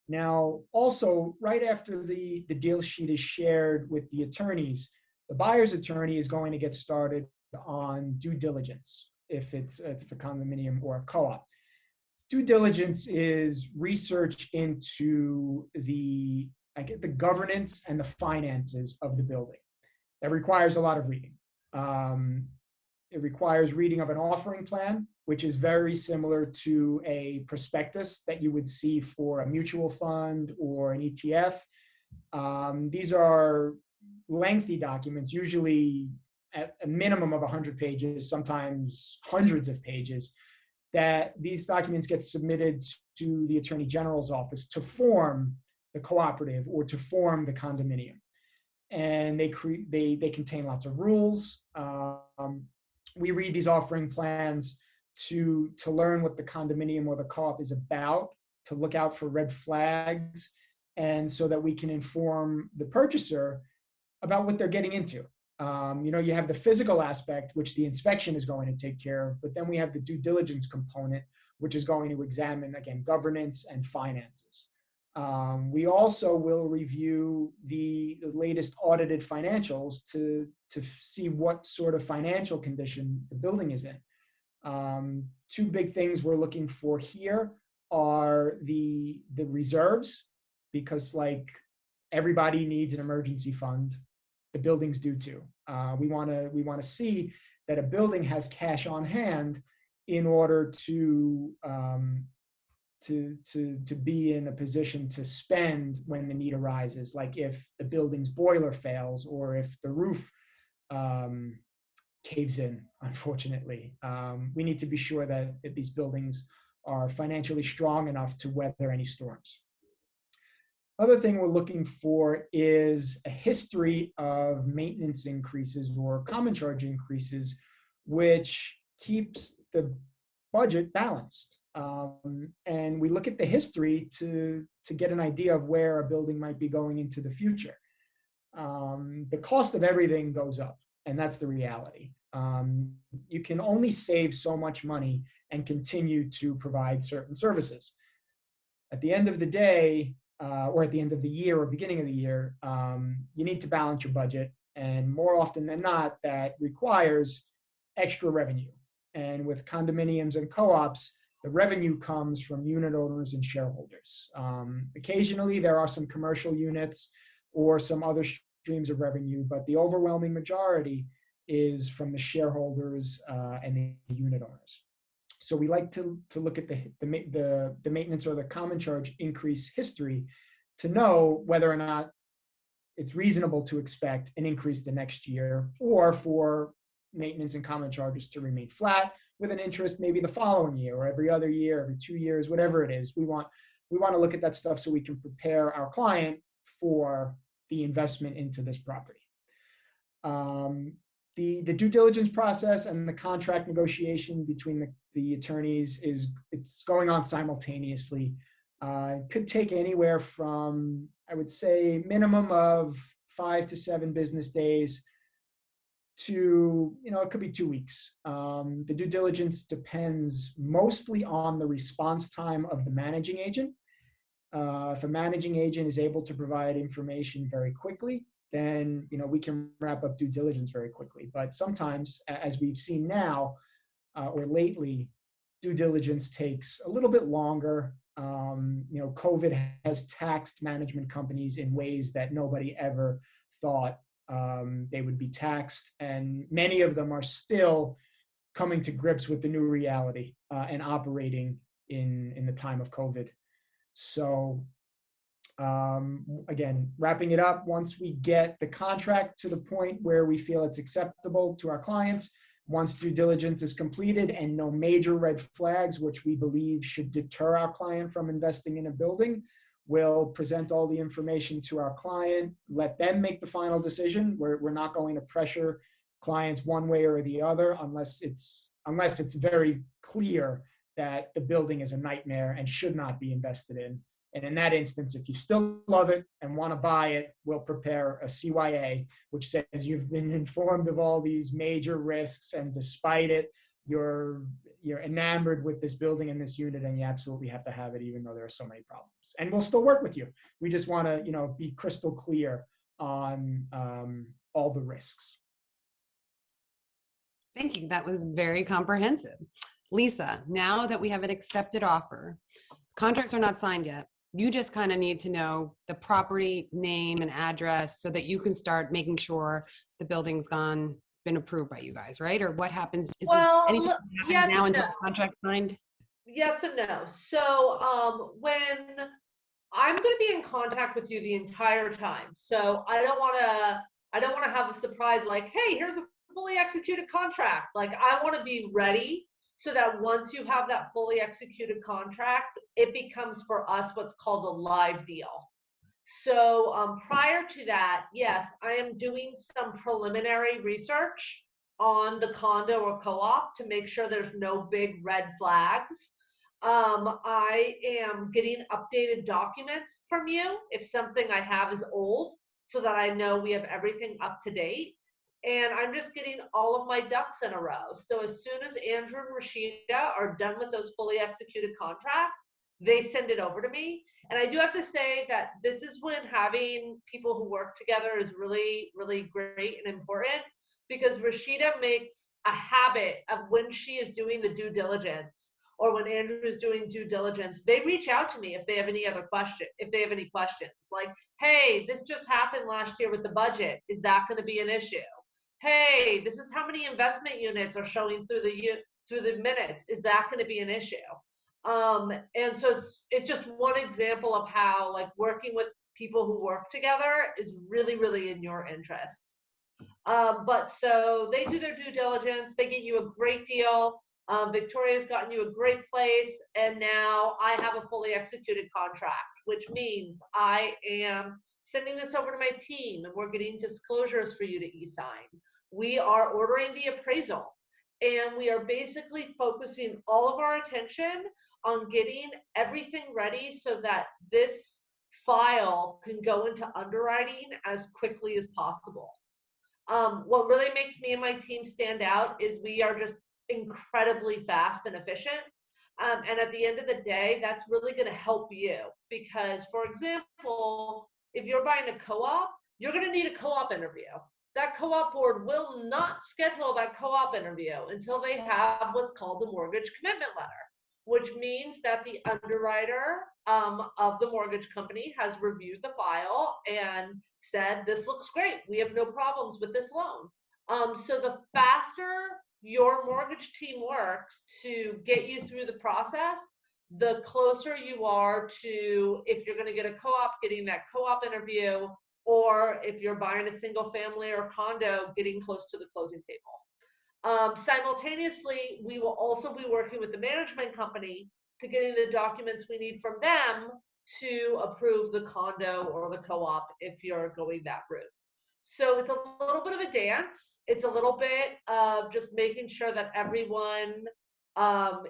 Now, also, right after the deal sheet is shared with the attorneys, the buyer's attorney is going to get started on due diligence, if it's a condominium or a co-op. Due diligence is research into the like the governance and the finances of the building. That requires a lot of reading. It requires reading of an offering plan, which is very similar to a prospectus that you would see for a mutual fund or an ETF. These are lengthy documents, usually at a minimum of 100 pages, sometimes hundreds of pages, that these documents get submitted to the Attorney General's office to form the cooperative or to form the condominium. And they contain lots of rules. We read these offering plans to learn what the condominium or the co-op is about, to look out for red flags, and so that we can inform the purchaser about what they're getting into. You have the physical aspect, which the inspection is going to take care of, but then we have the due diligence component, which is going to examine, again, governance and finances. We also will review the latest audited financials to see what sort of financial condition the building is in. Two big things we're looking for here are the reserves, because like everybody needs an emergency fund. The buildings do too. We want to see that a building has cash on hand in order to be in a position to spend when the need arises, like if the building's boiler fails or if the roof caves in, unfortunately. We need to be sure that these buildings are financially strong enough to weather any storms. Other thing we're looking for is a history of maintenance increases or common charge increases, which keeps the budget balanced. And we look at the history to get an idea of where a building might be going into the future. The cost of everything goes up, and that's the reality. You can only save so much money and continue to provide certain services. At the end of the day, or at the end of the year or beginning of the year, you need to balance your budget. And more often than not, that requires extra revenue. And with condominiums and co-ops, the revenue comes from unit owners and shareholders. Occasionally, there are some commercial units or some other streams of revenue, but the overwhelming majority is from the shareholders and the unit owners. So we like to look at the maintenance or the common charge increase history to know whether or not it's reasonable to expect an increase the next year, or for maintenance and common charges to remain flat with an interest maybe the following year or every other year, every 2 years, whatever it is. We want to look at that stuff so we can prepare our client for the investment into this property. The due diligence process and the contract negotiation between the attorneys it's going on simultaneously. It could take anywhere from, I would say, minimum of 5 to 7 business days to, it could be 2 weeks. The due diligence depends mostly on the response time of the managing agent. If a managing agent is able to provide information very quickly, then we can wrap up due diligence very quickly. But sometimes, as we've seen now or lately, due diligence takes a little bit longer. COVID has taxed management companies in ways that nobody ever thought they would be taxed, and many of them are still coming to grips with the new reality and operating in the time of COVID. So again, wrapping it up, once we get the contract to the point where we feel it's acceptable to our clients, once due diligence is completed and no major red flags, which we believe should deter our client from investing in a building, we'll present all the information to our client, let them make the final decision. We're not going to pressure clients one way or the other unless it's very clear that the building is a nightmare and should not be invested in. And in that instance, if you still love it and want to buy it, we'll prepare a CYA, which says you've been informed of all these major risks, and despite it, you're enamored with this building and this unit, and you absolutely have to have it, even though there are so many problems. And we'll still work with you. We just want to, be crystal clear on all the risks. Thank you. That was very comprehensive. Lisa, now that we have an accepted offer, contracts are not signed yet. You just kind of need to know the property name and address so that you can start making sure the building's been approved by you guys, right? Or what happens? Is there Well, anything that happens yes now and until no. the contract's signed? Yes and no. So when I'm going to be in contact with you the entire time, so I don't want to have a surprise like, hey, here's a fully executed contract. Like I want to be ready so that once you have that fully executed contract, it becomes for us what's called a live deal. So prior to that, yes, I am doing some preliminary research on the condo or co-op to make sure there's no big red flags. I am getting updated documents from you if something I have is old, so that I know we have everything up to date. And I'm just getting all of my ducks in a row. So as soon as Andrew and Rashida are done with those fully executed contracts, they send it over to me. And I do have to say that this is when having people who work together is really, really great and important, because Rashida makes a habit of when she is doing the due diligence or when Andrew is doing due diligence, they reach out to me if they have any other question, if they have any questions like, hey, this just happened last year with the budget. Is that going to be an issue? Hey, this is how many investment units are showing through the minutes. Is that going to be an issue? And so it's just one example of how like working with people who work together is really, really in your interest. But so they do their due diligence, they get you a great deal. Victoria's gotten you a great place, and now I have a fully executed contract, which means I am sending this over to my team and we're getting disclosures for you to e-sign. We are ordering the appraisal, and we are basically focusing all of our attention on getting everything ready so that this file can go into underwriting as quickly as possible. What really makes me and my team stand out is we are just incredibly fast and efficient. And at the end of the day, that's really going to help you because, for example, if you're buying a co-op, you're going to need a co-op interview. That co-op board will not schedule that co-op interview until they have what's called a mortgage commitment letter, which means that the underwriter of the mortgage company has reviewed the file and said, this looks great. We have no problems with this loan. So the faster your mortgage team works to get you through the process, the closer you are to, if you're going to get a co-op, getting that co-op interview, or if you're buying a single family or condo, getting close to the closing table. Simultaneously, we will also be working with the management company to getting the documents we need from them to approve the condo or the co-op if you're going that route. So it's a little bit of a dance. It's a little bit of just making sure that everyone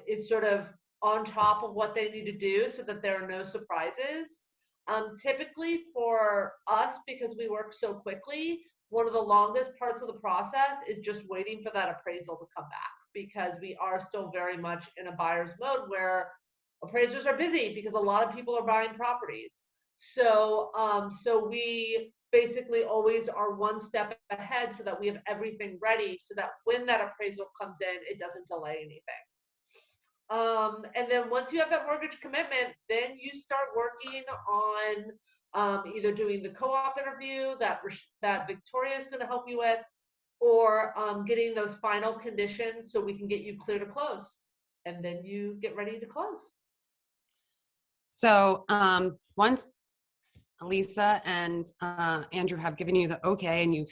is sort of on top of what they need to do so that there are no surprises. Typically for us, because we work so quickly, one of the longest parts of the process is just waiting for that appraisal to come back, because we are still very much in a buyer's mode where appraisers are busy because a lot of people are buying properties. So we basically always are one step ahead so that we have everything ready so that when that appraisal comes in, it doesn't delay anything. And then once you have that mortgage commitment, then you start working on either doing the co-op interview that Victoria is going to help you with, or getting those final conditions so we can get you clear to close. And then you get ready to close. So once Lisa and Andrew have given you the okay and you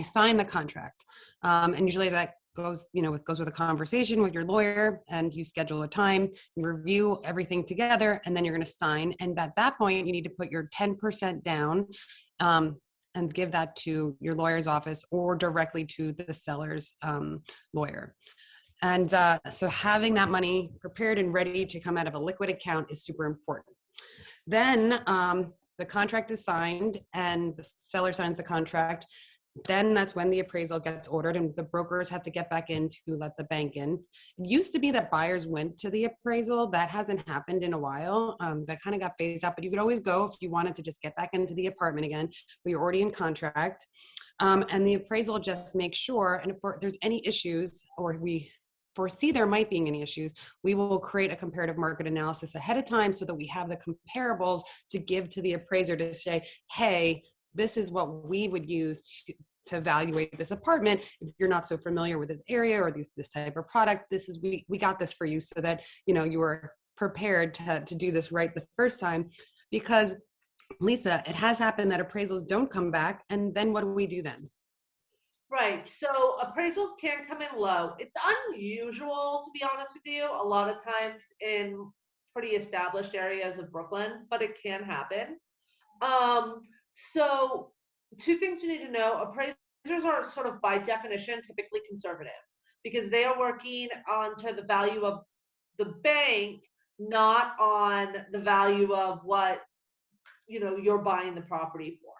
sign the contract, and usually that goes with a conversation with your lawyer, and you schedule a time, you review everything together, and then you're going to sign. And at that point, you need to put your 10% down and give that to your lawyer's office or directly to the seller's lawyer. And so having that money prepared and ready to come out of a liquid account is super important. Then the contract is signed and the seller signs the contract. Then that's when the appraisal gets ordered and the brokers have to get back in to let the bank in. It used to be that buyers went to the appraisal. That hasn't happened in a while. That kind of got phased out, but you could always go if you wanted to just get back into the apartment again, but you're already in contract. And the appraisal just makes sure, and if there's any issues or we foresee there might be any issues, we will create a comparative market analysis ahead of time so that we have the comparables to give to the appraiser to say, hey, this is what we would use to evaluate this apartment. If you're not so familiar with this area or this type of product, this is, we got this for you so that, you know, you were prepared to do this right the first time. Because Lisa, it has happened that appraisals don't come back, and then what do we do then? Right. So appraisals can come in low. It's unusual, to be honest with you, a lot of times in pretty established areas of Brooklyn, but it can happen. So two things you need to know. Appraisers are sort of by definition typically conservative because they are working onto the value of the bank, not on the value of what, you know, you're buying the property for.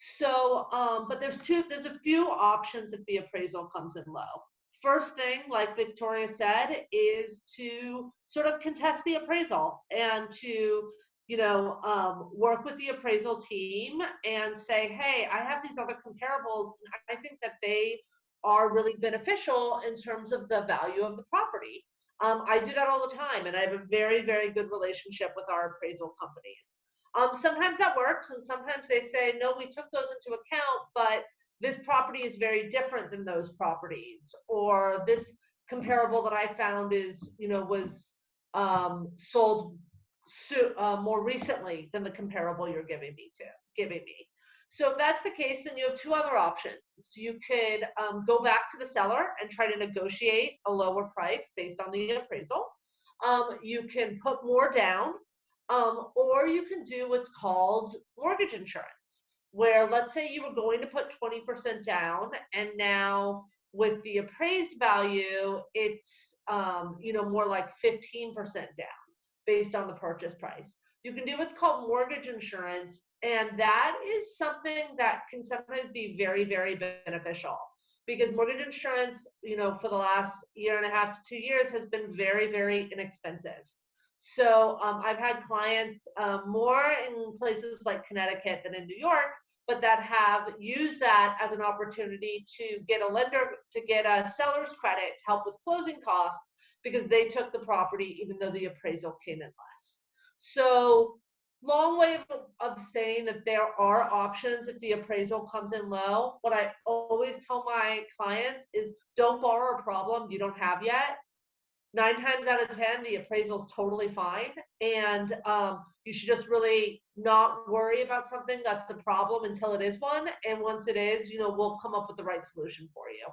So, but there's a few options if the appraisal comes in low. First thing, like Victoria said, is to sort of contest the appraisal and to, you know, work with the appraisal team and say, hey, I have these other comparables, and I think that they are really beneficial in terms of the value of the property. I do that all the time, and I have a very, very good relationship with our appraisal companies. Sometimes that works, and sometimes they say, no, we took those into account, but this property is very different than those properties, or this comparable that I found is, you know, was sold more recently than the comparable you're giving me. So if that's the case, then you have two other options. You could go back to the seller and try to negotiate a lower price based on the appraisal. You can put more down. Or you can do what's called mortgage insurance, where let's say you were going to put 20% down, and now with the appraised value, it's you know, more like 15% down based on the purchase price. You can do what's called mortgage insurance, and that is something that can sometimes be very, very beneficial because mortgage insurance, you know, for the last year and a half to 2 years has been very, very inexpensive. So I've had clients more in places like Connecticut than in New York, but that have used that as an opportunity to get a lender, to get a seller's credit to help with closing costs because they took the property even though the appraisal came in less. So long way of saying that there are options if the appraisal comes in low. What I always tell my clients is don't borrow a problem you don't have yet. 9 times out of 10, the appraisal is totally fine. And you should just really not worry about something that's a problem until it is one. And once it is, you know, we'll come up with the right solution for you.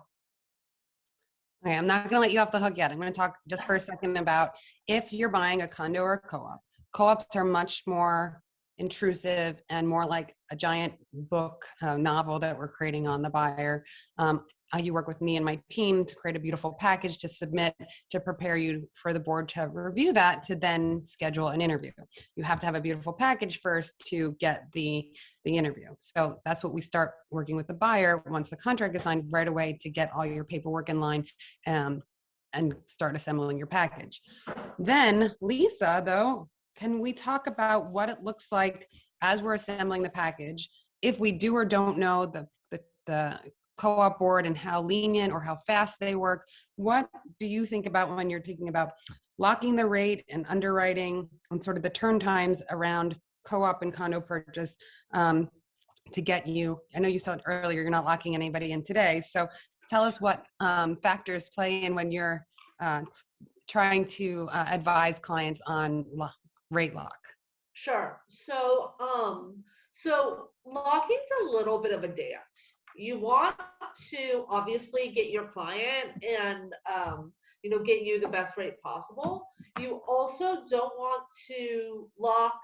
Okay, I'm not going to let you off the hook yet. I'm going to talk just for a second about if you're buying a condo or a co-op. Co-ops are much more intrusive and more like a giant book novel that we're creating on the buyer. You work with me and my team to create a beautiful package to submit to prepare you for the board to review that, to then schedule an interview. You have to have a beautiful package first to get the interview. So that's what we start working with the buyer once the contract is signed right away to get all your paperwork in line and start assembling your package. Then Lisa, though, can we talk about what it looks like as we're assembling the package? If we do or don't know the co-op board and how lenient or how fast they work, what do you think about when you're thinking about locking the rate and underwriting and sort of the turn times around co-op and condo purchase to get you? I know you said earlier you're not locking anybody in today, so tell us what factors play in when you're trying to advise clients on rate lock. Sure. So locking's a little bit of a dance. You want to obviously get your client and you know, get you the best rate possible. You also don't want to lock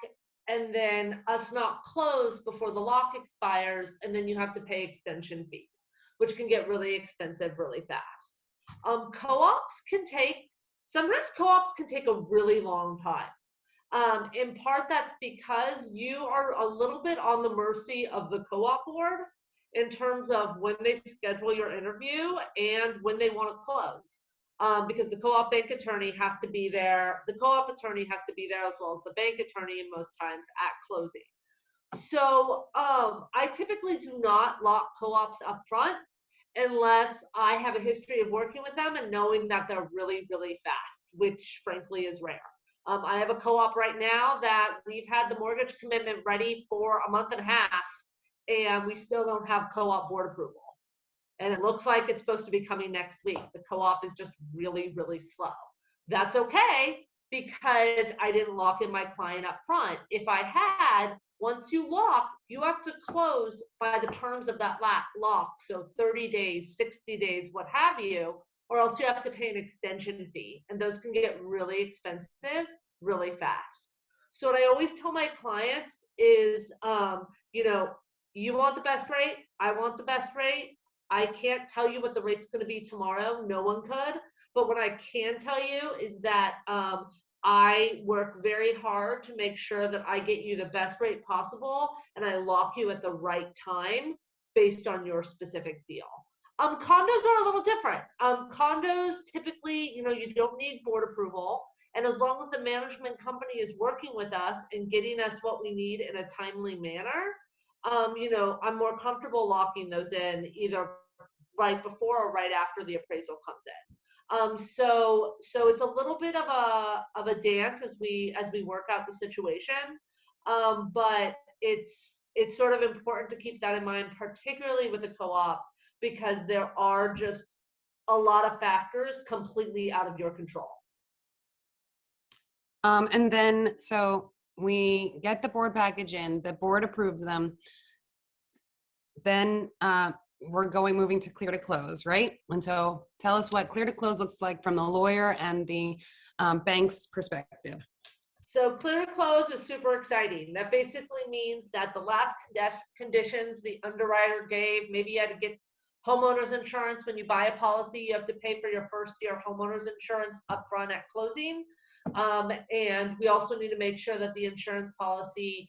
and then us not close before the lock expires, and then you have to pay extension fees, which can get really expensive really fast. Sometimes co-ops can take a really long time. In part, that's because you are a little bit on the mercy of the co-op board in terms of when they schedule your interview and when they want to close. Because the co-op bank attorney has to be there. The co-op attorney has to be there as well as the bank attorney most times at closing. So I typically do not lock co-ops up front. unless I have a history of working with them and knowing that they're really, really fast, which frankly is rare. I have a co-op right now that we've had the mortgage commitment ready for a month and a half, and we still don't have co-op board approval. And it looks like it's supposed to be coming next week. The co-op is just really, really slow. That's okay, because I didn't lock in my client up front. If I had, once you lock, you have to close by the terms of that lock. So 30 days, 60 days, what have you, or else you have to pay an extension fee. And those can get really expensive really fast. So what I always tell my clients is, you want the best rate, I want the best rate. I can't tell you what the rate's going to be tomorrow. No one could. But what I can tell you is that I work very hard to make sure that I get you the best rate possible, and I lock you at the right time based on your specific deal. Condos are a little different. Condos, typically, you don't need board approval. And as long as the management company is working with us and getting us what we need in a timely manner, I'm more comfortable locking those in either right before or right after the appraisal comes in. So it's a little bit of a dance as we work out the situation. But it's sort of important to keep that in mind, particularly with the co-op, because there are just a lot of factors completely out of your control. And then, so we get the board package in, the board approves them. Then we're moving to clear to close, right? And so tell us what clear to close looks like from the lawyer and the bank's perspective. So clear to close is super exciting. That basically means that the last conditions the underwriter gave, maybe you had to get homeowners insurance. When you buy a policy, you have to pay for your first year homeowners insurance upfront at closing. And we also need to make sure that the insurance policy,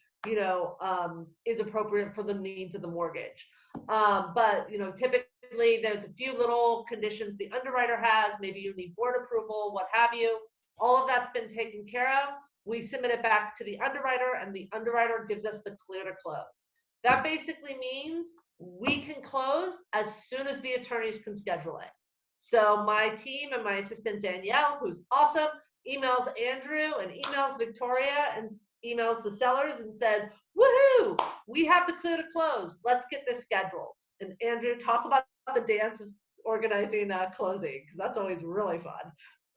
is appropriate for the needs of the mortgage. But, typically there's a few little conditions the underwriter has. Maybe you need board approval, what have you. All of that's been taken care of. We submit it back to the underwriter, and the underwriter gives us the clear to close. That basically means we can close as soon as the attorneys can schedule it. So my team and my assistant Danielle, who's awesome, emails Andrew and emails Victoria and emails the sellers and says, woohoo, we have the clear to close. Let's get this scheduled. And Andrew, talk about the dance of organizing closing, because that's always really fun.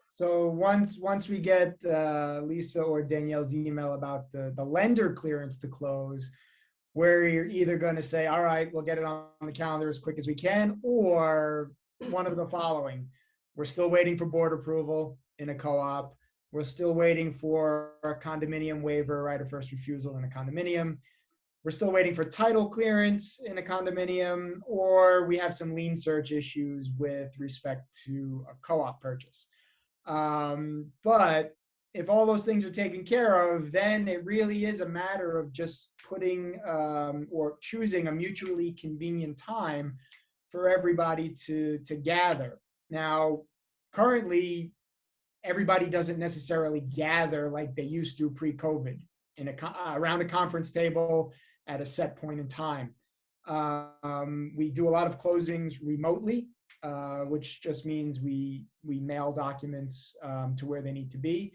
So once we get Lisa or Danielle's email about the lender clearance to close, where you're either going to say, all right, we'll get it on the calendar as quick as we can, or one of the following. We're still waiting for board approval in a co-op. We're still waiting for a condominium waiver, right of first refusal in a condominium. We're still waiting for title clearance in a condominium, or we have some lien search issues with respect to a co-op purchase. But if all those things are taken care of, then it really is a matter of just putting or choosing a mutually convenient time for everybody to gather. Now, currently, everybody doesn't necessarily gather like they used to pre-COVID around a conference table at a set point in time. We do a lot of closings remotely, which just means we mail documents to where they need to be.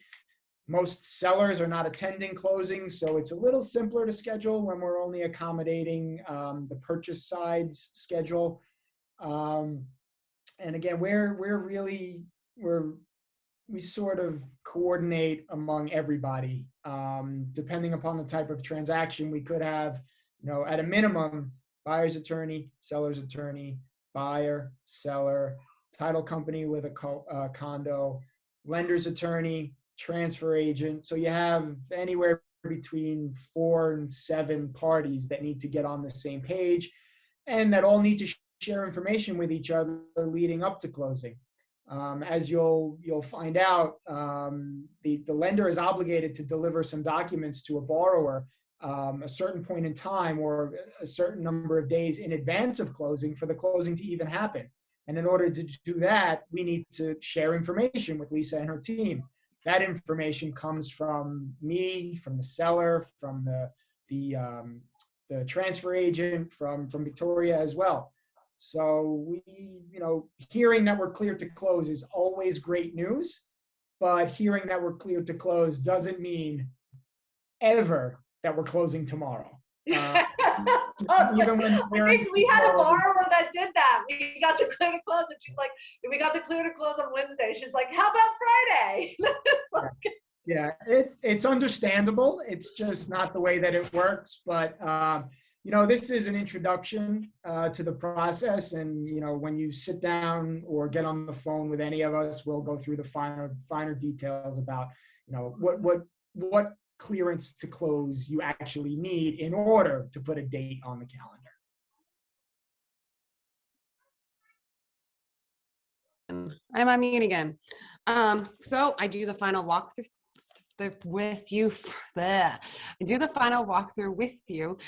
Most sellers are not attending closings, so it's a little simpler to schedule when we're only accommodating the purchase side's schedule. And again, we sort of coordinate among everybody. Depending upon the type of transaction, we could have, at a minimum, buyer's attorney, seller's attorney, buyer, seller, title company with a condo, lender's attorney, transfer agent. So you have anywhere between 4 and 7 parties that need to get on the same page and that all need to share information with each other leading up to closing. As you'll find out, the lender is obligated to deliver some documents to a borrower a certain point in time or a certain number of days in advance of closing for the closing to even happen. And in order to do that, we need to share information with Lisa and her team. That information comes from me, from the seller, from the transfer agent, from Victoria as well. So hearing that we're clear to close is always great news, but hearing that we're clear to close doesn't mean ever that we're closing tomorrow. Even when I think we had a borrower that did that. We got the clear to close, and she's like, we got the clear to close on Wednesday. She's like, how about Friday? Yeah, it's understandable. It's just not the way that it works. But this is an introduction to the process, and when you sit down or get on the phone with any of us, we'll go through the finer details about what clearance to close you actually need in order to put a date on the calendar. I'm on mute again. So I do the final walkthrough with you. I do the final walkthrough with you,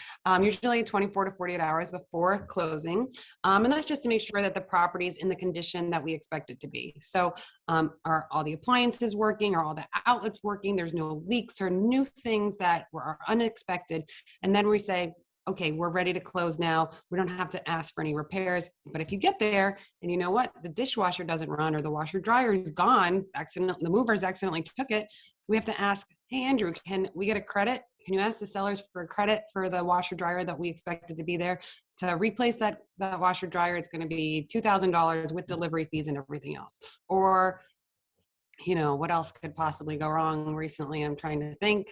usually 24 to 48 hours before closing. And that's just to make sure that the property is in the condition that we expect it to be. So are all the appliances working? Are all the outlets working? There's no leaks or new things that are unexpected. And then we say, okay, we're ready to close now. We don't have to ask for any repairs. But if you get there and you know what, the dishwasher doesn't run or the washer dryer is gone, the movers accidentally took it, we have to ask, hey, Andrew, can we get a credit? Can you ask the sellers for a credit for the washer dryer that we expected to be there? To replace that washer dryer, it's going to be $2,000 with delivery fees and everything else. Or, what else could possibly go wrong recently? I'm trying to think.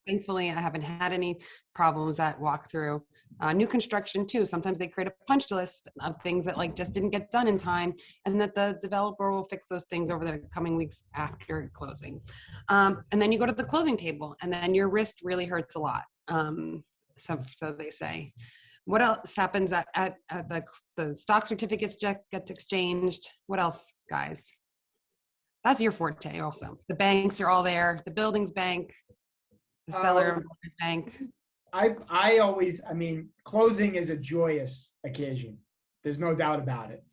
Thankfully, I haven't had any problems at walkthrough. New construction too. Sometimes they create a punch list of things that just didn't get done in time, and that the developer will fix those things over the coming weeks after closing. And then you go to the closing table, and then your wrist really hurts a lot. So they say. What else happens at the stock certificates gets exchanged? What else, guys? That's your forte also. The banks are all there. The buildings bank. The seller bank. Closing is a joyous occasion. There's no doubt about it.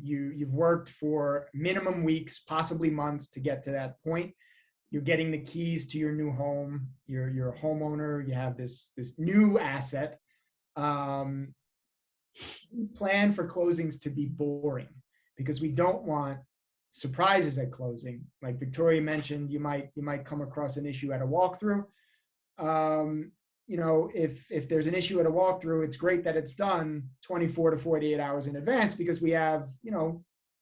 You've worked for minimum weeks, possibly months to get to that point. You're getting the keys to your new home. You're a homeowner. You have this new asset. Plan for closings to be boring because we don't want surprises at closing. Like Victoria mentioned, you might come across an issue at a walkthrough. If there's an issue at a walkthrough, it's great that it's done 24 to 48 hours in advance because we have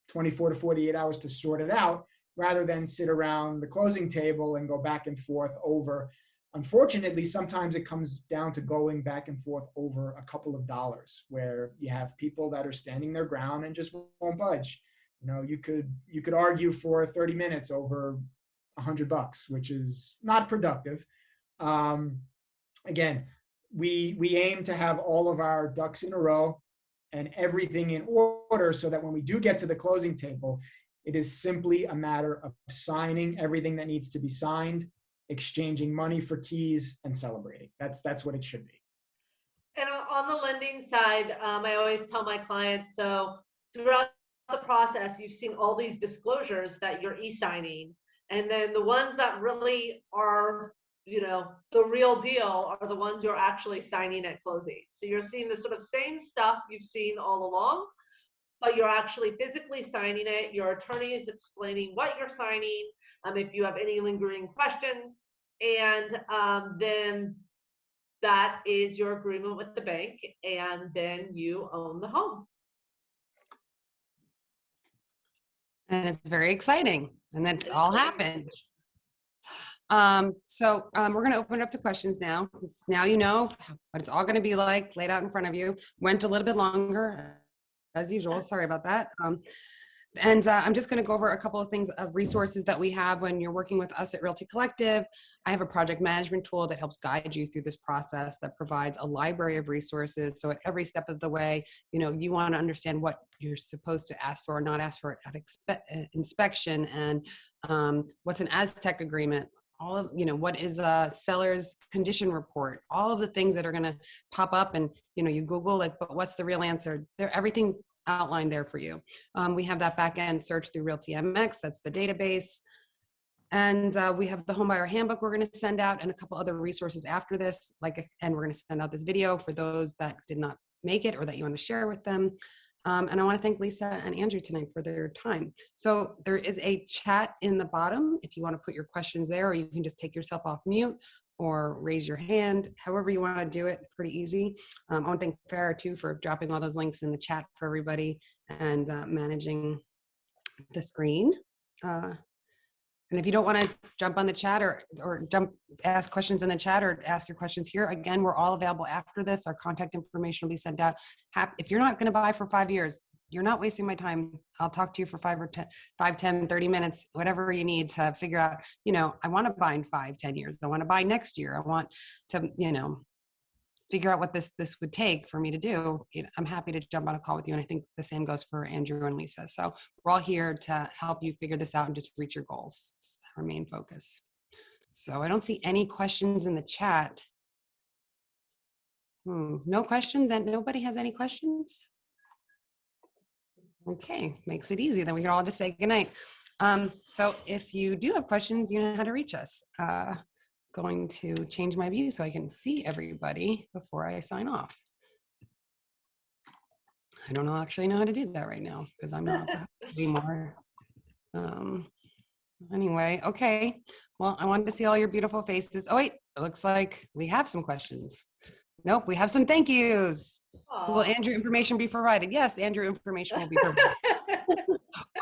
24 to 48 hours to sort it out rather than sit around the closing table and go back and forth over. Unfortunately, sometimes it comes down to going back and forth over a couple of dollars where you have people that are standing their ground and just won't budge. You could argue for 30 minutes over $100, which is not productive. Again, we aim to have all of our ducks in a row and everything in order so that when we do get to the closing table, it is simply a matter of signing everything that needs to be signed, exchanging money for keys, and celebrating. That's what it should be. And on the lending side, I always tell my clients, so throughout the process, you've seen all these disclosures that you're e-signing. And then the ones that really are, the real deal are the ones you're actually signing at closing. So you're seeing the sort of same stuff you've seen all along, but you're actually physically signing it. Your attorney is explaining what you're signing, if you have any lingering questions. And then that is your agreement with the bank, and then you own the home. And it's very exciting. And that's all happened. So we're going to open it up to questions now. Now you know what it's all going to be like laid out in front of you. Went a little bit longer as usual. Sorry about that. And I'm just going to go over a couple of things of resources that we have when you're working with us at Realty Collective. I have a project management tool that helps guide you through this process that provides a library of resources. So at every step of the way, you want to understand what you're supposed to ask for or not ask for at inspection, and what's an Aztec agreement, all of, what is a seller's condition report, all of the things that are going to pop up, and, you Google but what's the real answer there? Everything's outlined there for you. We have that back end search through Realty MX. That's the database. And we have the Homebuyer Handbook we're going to send out, and a couple other resources after this. And we're going to send out this video for those that did not make it or that you want to share with them. And I want to thank Lisa and Andrew tonight for their time. So there is a chat in the bottom if you want to put your questions there, or you can just take yourself off mute or raise your hand, however you want to do it. It's pretty easy. I want to thank Farah too for dropping all those links in the chat for everybody and managing the screen. And if you don't want to jump on the chat or ask questions in the chat or ask your questions here, again, we're all available after this. Our contact information will be sent out. If you're not going to buy for 5 years, you're not wasting my time. I'll talk to you for 10, 30 minutes, whatever you need to figure out, I want to buy in 5, 10 years. I want to buy next year. I want to, figure out what this would take for me to do. I'm happy to jump on a call with you. And I think the same goes for Andrew and Lisa. So we're all here to help you figure this out and just reach your goals. It's our main focus. So I don't see any questions in the chat. No questions, and nobody has any questions? Okay, makes it easy. Then we can all just say goodnight. So if you do have questions, you know how to reach us. Going to change my view so I can see everybody before I sign off. I don't actually know how to do that right now because I'm not anymore. Anyway, okay. Well, I wanted to see all your beautiful faces. Oh wait, it looks like we have some questions. Nope, we have some thank yous. Will Andrew information be provided? Yes, Andrew information will be provided.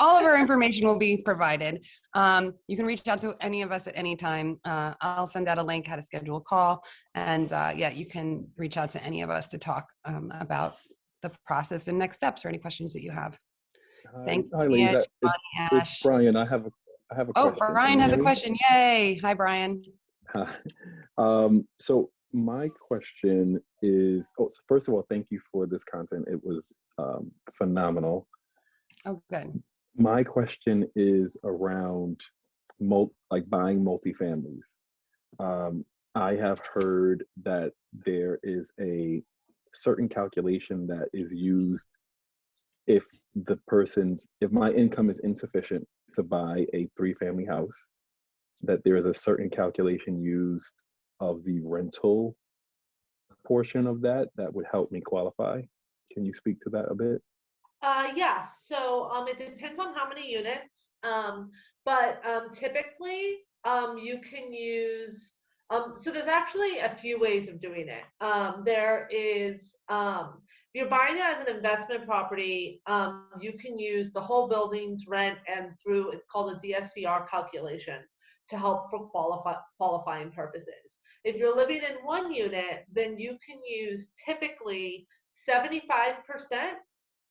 All of our information will be provided. You can reach out to any of us at any time. I'll send out a link how to schedule a call. And yeah, you can reach out to any of us to talk about the process and next steps or any questions that you have. Thank Hi, you. Lisa. It's Brian. I have a Oh, question. Brian has a question. Yay. Hi, Brian. So my question is, so first of all, thank you for this content. It was phenomenal. Oh, good. My question is around buying multifamilies. I have heard that there is a certain calculation that is used if my income is insufficient to buy a 3-family house, that there is a certain calculation used of the rental portion of that would help me qualify. Can you speak to that a bit? Yeah, so it depends on how many units, but typically you can use, so there's actually a few ways of doing it. There is, if you're buying it as an investment property, you can use the whole building's rent and through, it's called a DSCR calculation to help for qualifying purposes. If you're living in one unit, then you can use typically 75%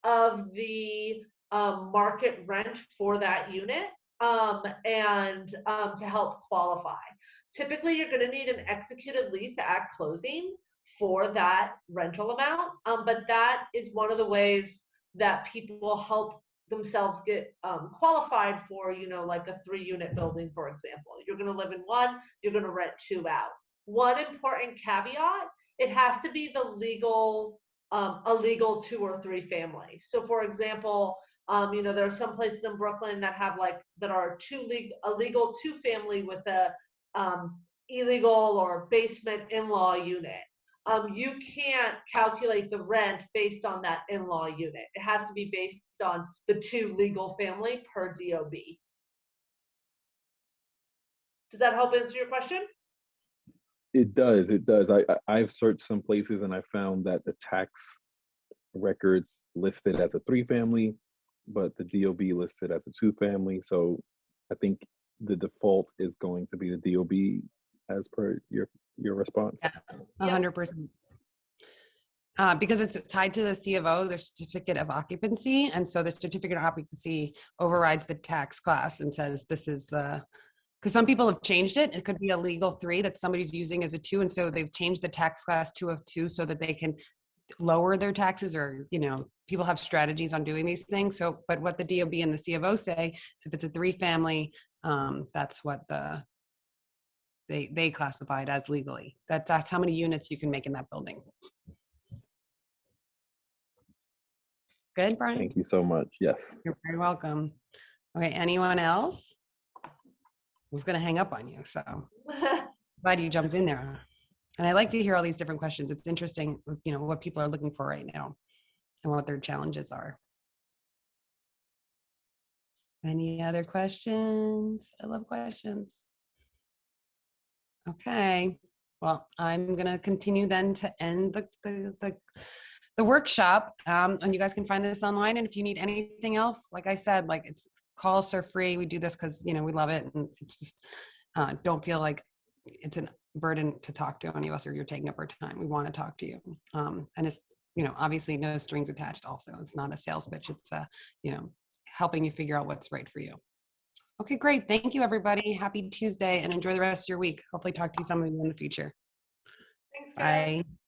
of the market rent for that unit and to help qualify. Typically, you're going to need an executed lease at closing for that rental amount, but that is one of the ways that people help themselves get qualified for, like a 3-unit building, for example. You're going to live in one, you're going to rent 2 out. One important caveat, it has to be the legal a legal 2 or 3 family. So for example, there are some places in Brooklyn that have that are a legal 2-family with a illegal or basement in-law unit. You can't calculate the rent based on that in-law unit. It has to be based on the 2 legal family per DOB. Does that help answer your question? It does. I've searched some places and I found that the tax records listed as a 3-family, but the DOB listed as a 2-family. So I think the default is going to be the DOB as per your response. Yeah, 100%. Because it's tied to the C of O, the certificate of occupancy. And so the certificate of occupancy overrides the tax class and says this is because some people have changed it. It could be a legal 3 that somebody's using as a 2. And so they've changed the tax class to a 2 so that they can lower their taxes, or, people have strategies on doing these things. So, but what the DOB and the C of O say is if it's a 3-family, that's what they classify it as legally. That's how many units you can make in that building. Good, Brian? Thank you so much. Yes. You're very welcome. Okay, anyone else? I was going to hang up on you, so glad you jumped in there. And I like to hear all these different questions. It's interesting, you know, what people are looking for right now and what their challenges are. Any other questions? I love questions. Okay, well, I'm gonna continue then to end the workshop. And you guys can find this online. And if you need anything else, like I said, like it's calls are free. We do this because, you know, we love it. And it's just, don't feel like it's a burden to talk to any of us or you're taking up our time. We want to talk to you. And it's, you know, obviously no strings attached also. It's not a sales pitch. It's you know, helping you figure out what's right for you. Okay, great. Thank you, everybody. Happy Tuesday and enjoy the rest of your week. Hopefully talk to you some of you in the future. Thanks, guys. Bye.